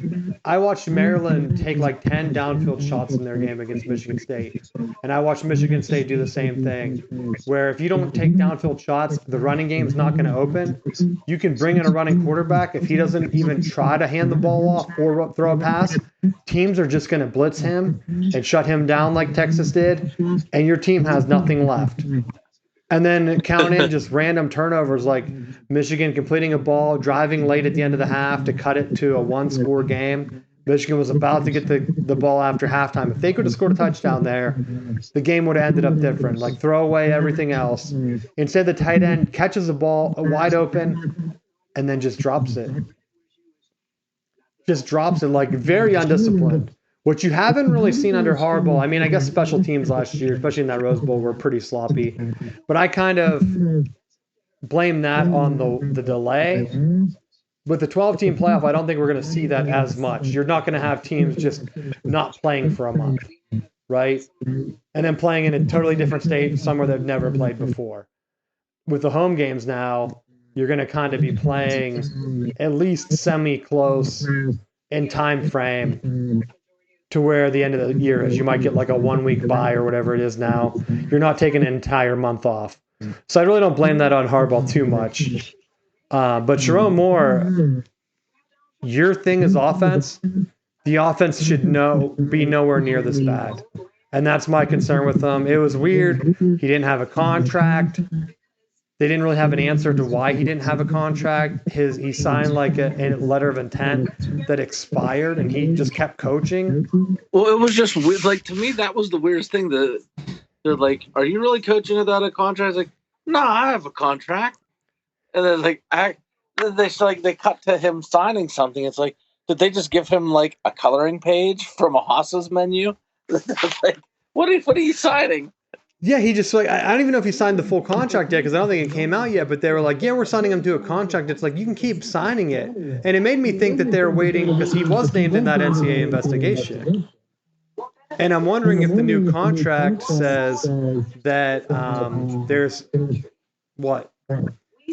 I watched Maryland take like 10 downfield shots in their game against Michigan State. And I watched Michigan State do the same thing, where if you don't take downfield shots, the running game's not going to open. You can bring in a running quarterback. If he doesn't even try to hand the ball off or throw a pass, teams are just going to blitz him and shut him down like Texas did. And your team has nothing left. And then count in just random turnovers like Michigan completing a ball, driving late at the end of the half to cut it to a 1-score game Michigan was about to get the ball after halftime. If they could have scored a touchdown there, the game would have ended up different. Like, throw away everything else. Instead, the tight end catches the ball wide open and then just drops it. Just drops it, like, very undisciplined. What you haven't really seen under Harbaugh, I mean, I guess special teams last year, especially in that Rose Bowl, were pretty sloppy. But I kind of blame that on the delay. With the 12-team playoff, I don't think we're going to see that as much. You're not going to have teams just not playing for a month, right? And then playing in a totally different state, somewhere they've never played before. With the home games now, you're going to kind of be playing at least semi-close in time frame to where the end of the year is. You might get like a 1 week bye or whatever it is now. You're not taking an entire month off. So I really don't blame that on Harbaugh too much. But Jerome Moore, your thing is offense. The offense should be nowhere near this bad. And that's my concern with him. It was weird. He didn't have a contract. They didn't really have an answer to why he didn't have a contract. He signed like a letter of intent that expired, and he just kept coaching. Well, it was just weird. Like, to me, that was the weirdest thing. They're like, "Are you really coaching without a contract?" I was like, "No, I have a contract." And then they cut to him signing something. It's like, did they just give him like a coloring page from a Haas's menu? Like, what are you signing? Yeah, he just like, I don't even know if he signed the full contract yet because I don't think it came out yet, but they were like, yeah, we're signing him to a contract. It's like, you can keep signing it. And it made me think that they're waiting because he was named in that NCAA investigation. And I'm wondering if the new contract says that there's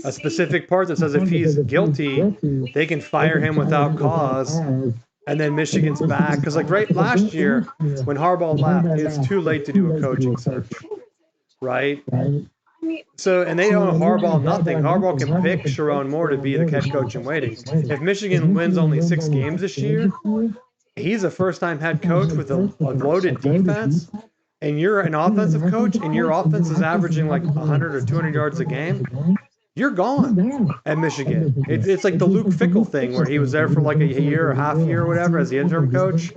a specific part that says if he's guilty, they can fire him without cause. And then Michigan's back. Because like last year, when Harbaugh left, it's too late to do a coaching search. Right? So, and they owe Harbaugh nothing. Harbaugh can pick Sharon Moore to be the head coach in waiting. If Michigan wins only 6 games this year, he's a first-time head coach with a loaded defense. And you're an offensive coach, and your offense is averaging like 100 or 200 yards a game. You're gone at Michigan. It's like the Luke Fickell thing where he was there for like a year or half year or whatever as the interim coach.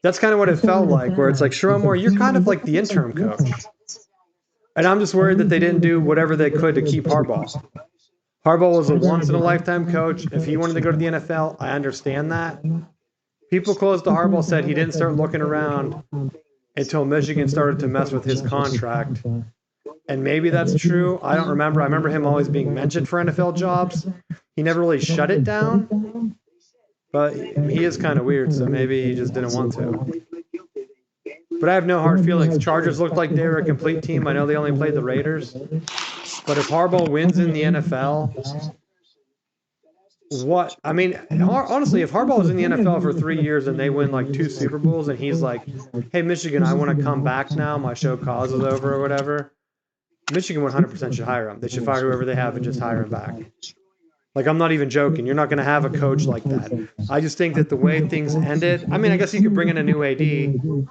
That's kind of what it felt like, where it's like, Sharon Moore, you're kind of like the interim coach. And I'm just worried that they didn't do whatever they could to keep Harbaugh. Harbaugh was a once-in-a-lifetime coach. If he wanted to go to the NFL, I understand that. People close to Harbaugh said he didn't start looking around until Michigan started to mess with his contract. And maybe that's true. I don't remember. I remember him always being mentioned for NFL jobs. He never really shut it down. But he is kind of weird, so maybe he just didn't want to. But I have no hard feelings. Chargers looked like they were a complete team. I know they only played the Raiders. But if Harbaugh wins in the NFL, honestly, if Harbaugh was in the NFL for 3 years and they win like 2 Super Bowls and he's like, hey, Michigan, I want to come back now. My show cause is over or whatever. Michigan 100% should hire him. They should fire whoever they have and just hire him back. Like, I'm not even joking. You're not going to have a coach like that. I just think that the way things ended, I mean, I guess you could bring in a new AD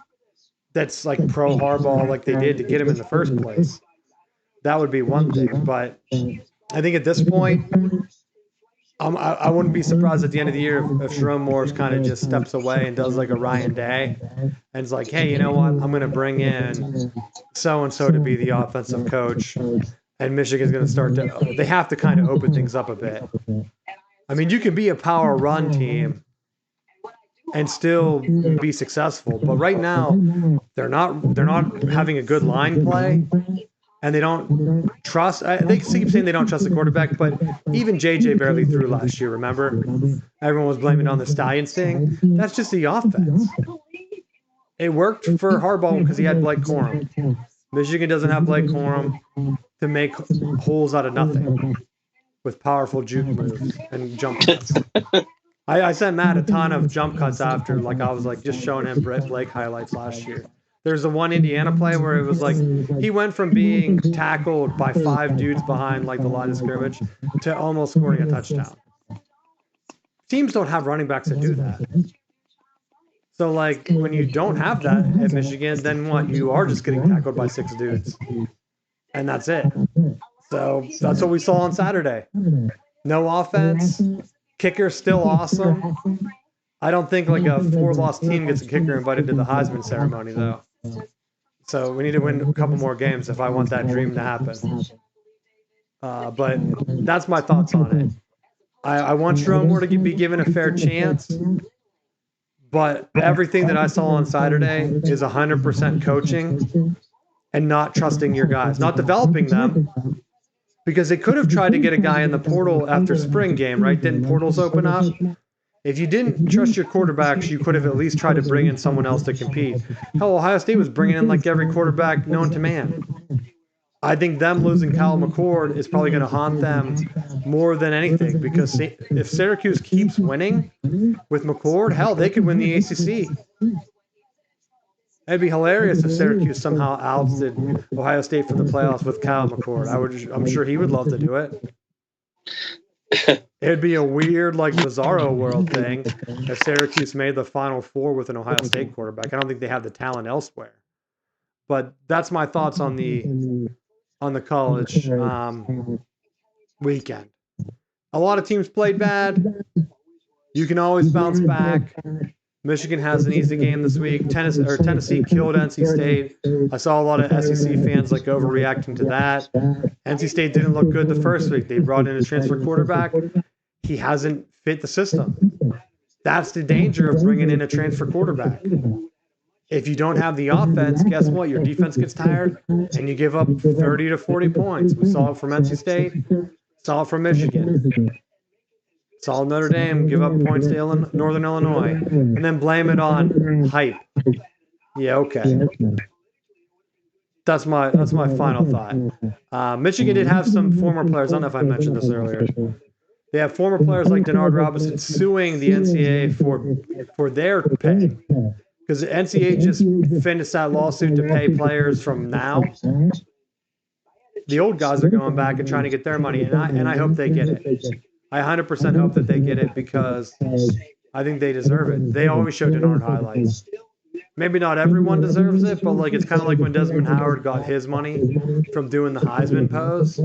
that's like pro Harbaugh like they did to get him in the first place. That would be one thing. But I think at this point, I wouldn't be surprised at the end of the year if Sharon Moore's kind of just steps away and does like a Ryan Day and it's like, hey, you know what? I'm going to bring in so-and-so to be the offensive coach. And Michigan's going to start to – they have to kind of open things up a bit. I mean, you can be a power run team and still be successful. But right now, they're not having a good line play. And they don't trust. They keep saying they don't trust the quarterback, but even JJ barely threw last year. Remember, everyone was blaming it on the Stallions thing. That's just the offense. It worked for Harbaugh because he had Blake Corum. Michigan doesn't have Blake Corum to make holes out of nothing with powerful juke moves and jump cuts. I sent Matt a ton of jump cuts after, like I was like just showing him Brett Blake highlights last year. There's the one Indiana play where it was like he went from being tackled by 5 dudes behind like the line of scrimmage to almost scoring a touchdown. Teams don't have running backs that do that. So like when you don't have that at Michigan, then what? You are just getting tackled by 6 dudes. And that's it. So that's what we saw on Saturday. No offense. Kicker's still awesome. I don't think like a 4-loss team gets a kicker invited to the Heisman ceremony, though. So we need to win a couple more games if I want that dream to happen. But that's my thoughts on it. I want Jerome Moore to be given a fair chance, but everything that I saw on Saturday is 100% coaching and not trusting your guys, not developing them, because they could have tried to get a guy in the portal after spring game, right? Didn't portals open up? If you didn't trust your quarterbacks, you could have at least tried to bring in someone else to compete. Hell, Ohio State was bringing in like every quarterback known to man. I think them losing Kyle McCord is probably going to haunt them more than anything, because if Syracuse keeps winning with McCord, hell, they could win the ACC. It'd be hilarious if Syracuse somehow ousted Ohio State from the playoffs with Kyle McCord. I'm sure he would love to do it. It'd be a weird, like, Bizarro World thing if Syracuse made the Final Four with an Ohio State quarterback. I don't think they have the talent elsewhere. But that's my thoughts on the college weekend. A lot of teams played bad. You can always bounce back. Michigan has an easy game this week. Tennessee killed NC State. I saw a lot of SEC fans like overreacting to that. NC State didn't look good the first week. They brought in a transfer quarterback. He hasn't fit the system. That's the danger of bringing in a transfer quarterback. If you don't have the offense, guess what? Your defense gets tired and you give up 30 to 40 points. We saw it from NC State, saw it from Michigan. Saw Notre Dame give up points to Northern Illinois and then blame it on hype. Yeah, okay. That's my final thought. Michigan did have some former players. I don't know if I mentioned this earlier. They have former players like Denard Robinson suing the NCAA for their pay. Because the NCAA just finished that lawsuit to pay players from now. The old guys are going back and trying to get their money, and I hope they get it. I 100% hope that they get it, because I think they deserve it. They always show Denard highlights. Maybe not everyone deserves it, but like it's kind of like when Desmond Howard got his money from doing the Heisman pose.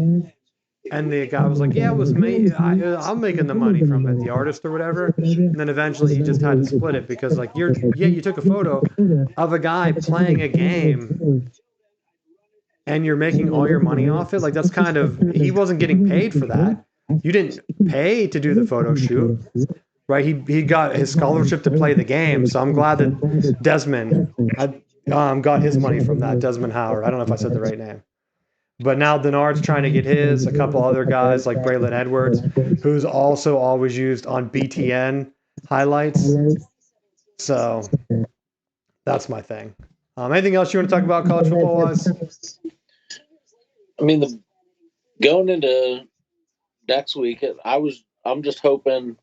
And the guy was like, yeah, it was me. I'm making the money from it, the artist or whatever. And then eventually he just had to split it, because like you took a photo of a guy playing a game and you're making all your money off it. Like that's kind of, he wasn't getting paid for that. You didn't pay to do the photo shoot, right? He got his scholarship to play the game. So I'm glad that Desmond got his money from that, Desmond Howard. I don't know if I said the right name. But now Denard's trying to get his, a couple other guys like Braylon Edwards, who's also always used on BTN highlights. So that's my thing. Anything else you want to talk about college football-wise? I mean, going into next week, I'm just hoping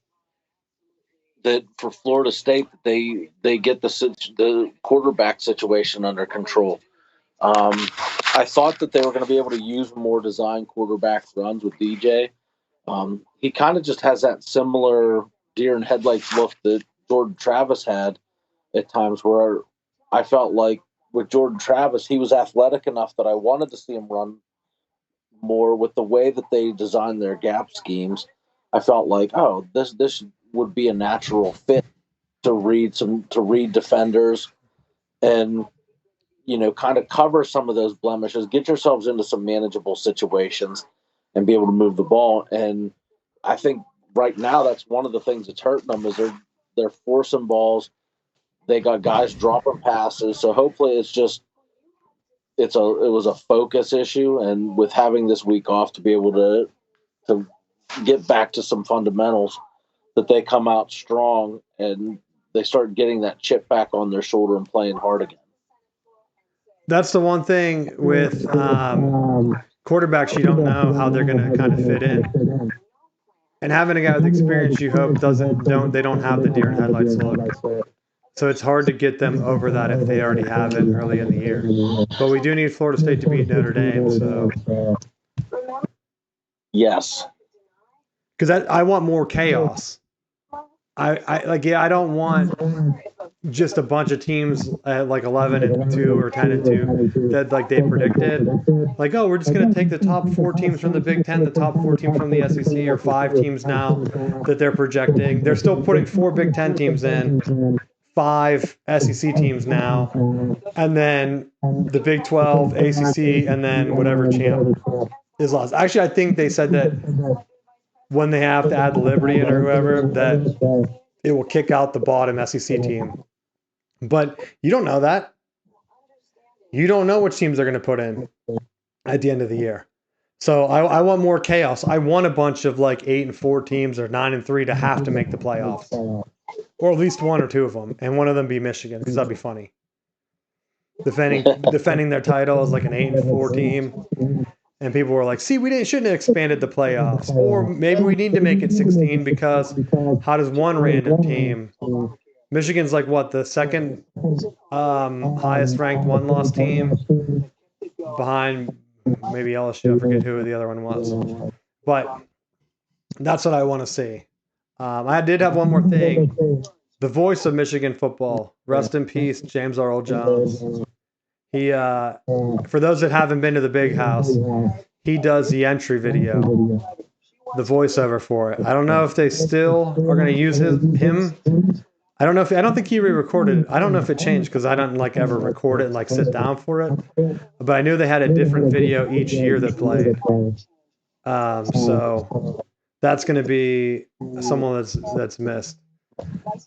that for Florida State that they get the quarterback situation under control. I thought that they were going to be able to use more design quarterback runs with DJ. He kind of just has that similar deer in headlights look that Jordan Travis had at times, where I felt like with Jordan Travis, he was athletic enough that I wanted to see him run more. With the way that they designed their gap schemes, I felt like, oh, this would be a natural fit to read defenders and, you know, kind of cover some of those blemishes, get yourselves into some manageable situations and be able to move the ball. And I think right now that's one of the things that's hurting them is they're forcing balls. They got guys dropping passes. So hopefully it was a focus issue. And with having this week off to be able to get back to some fundamentals, that they come out strong and they start getting that chip back on their shoulder and playing hard again. That's the one thing with quarterbacks, you don't know how they're going to kind of fit in. And having a guy with experience, you hope they don't have the deer in headlights look. So it's hard to get them over that if they already have it early in the year. But we do need Florida State to beat Notre Dame. So yes, because I want more chaos. I don't want just a bunch of teams at like 11-2 or 10-2 that like they predicted, like, oh, we're just going to take the top 4 teams from the Big Ten, the top 4 teams from the SEC, or 5 teams now that they're projecting. They're still putting 4 Big Ten teams in, 5 SEC teams now, and then the Big 12, ACC, and then whatever champ is lost. Actually, I think they said that when they have to add the Liberty in or whoever, that it will kick out the bottom SEC team. But you don't know that. You don't know which teams they're going to put in at the end of the year. So I want more chaos. I want a bunch of like 8-4 teams or 9-3 to have to make the playoffs, or at least 1 or 2 of them, and one of them be Michigan, because that'd be funny. Defending their title as like an 8-4 team, and people were like, "See, shouldn't have expanded the playoffs, or maybe we need to make it 16 because how does one random team?" Michigan's like what, the second highest ranked 1-loss team behind maybe LSU. I forget who the other one was, but that's what I want to see. I did have one more thing. The voice of Michigan football, rest in peace, James Earl Jones. He, for those that haven't been to the Big House, he does the entry video, the voiceover for it. I don't know if they still are going to use him. I don't think he re-recorded it. I don't know if it changed because I don't like ever record it and like sit down for it. But I knew they had a different video each year that played. So that's going to be someone that's missed.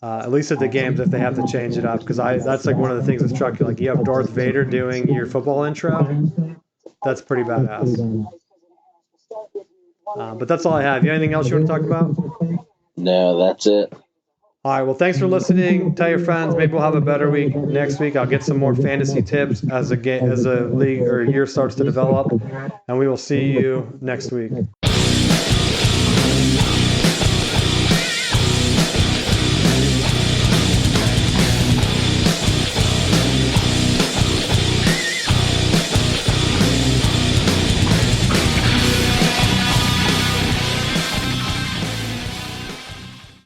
At least at the games if they have to change it up, because that's like one of the things that struck you. Like, you have Darth Vader doing your football intro. That's pretty badass. But that's all I have. You have anything else you want to talk about? No, that's it. All right, well, thanks for listening. Tell your friends. Maybe we'll have a better week next week. I'll get some more fantasy tips as a league or year starts to develop, and we will see you next week.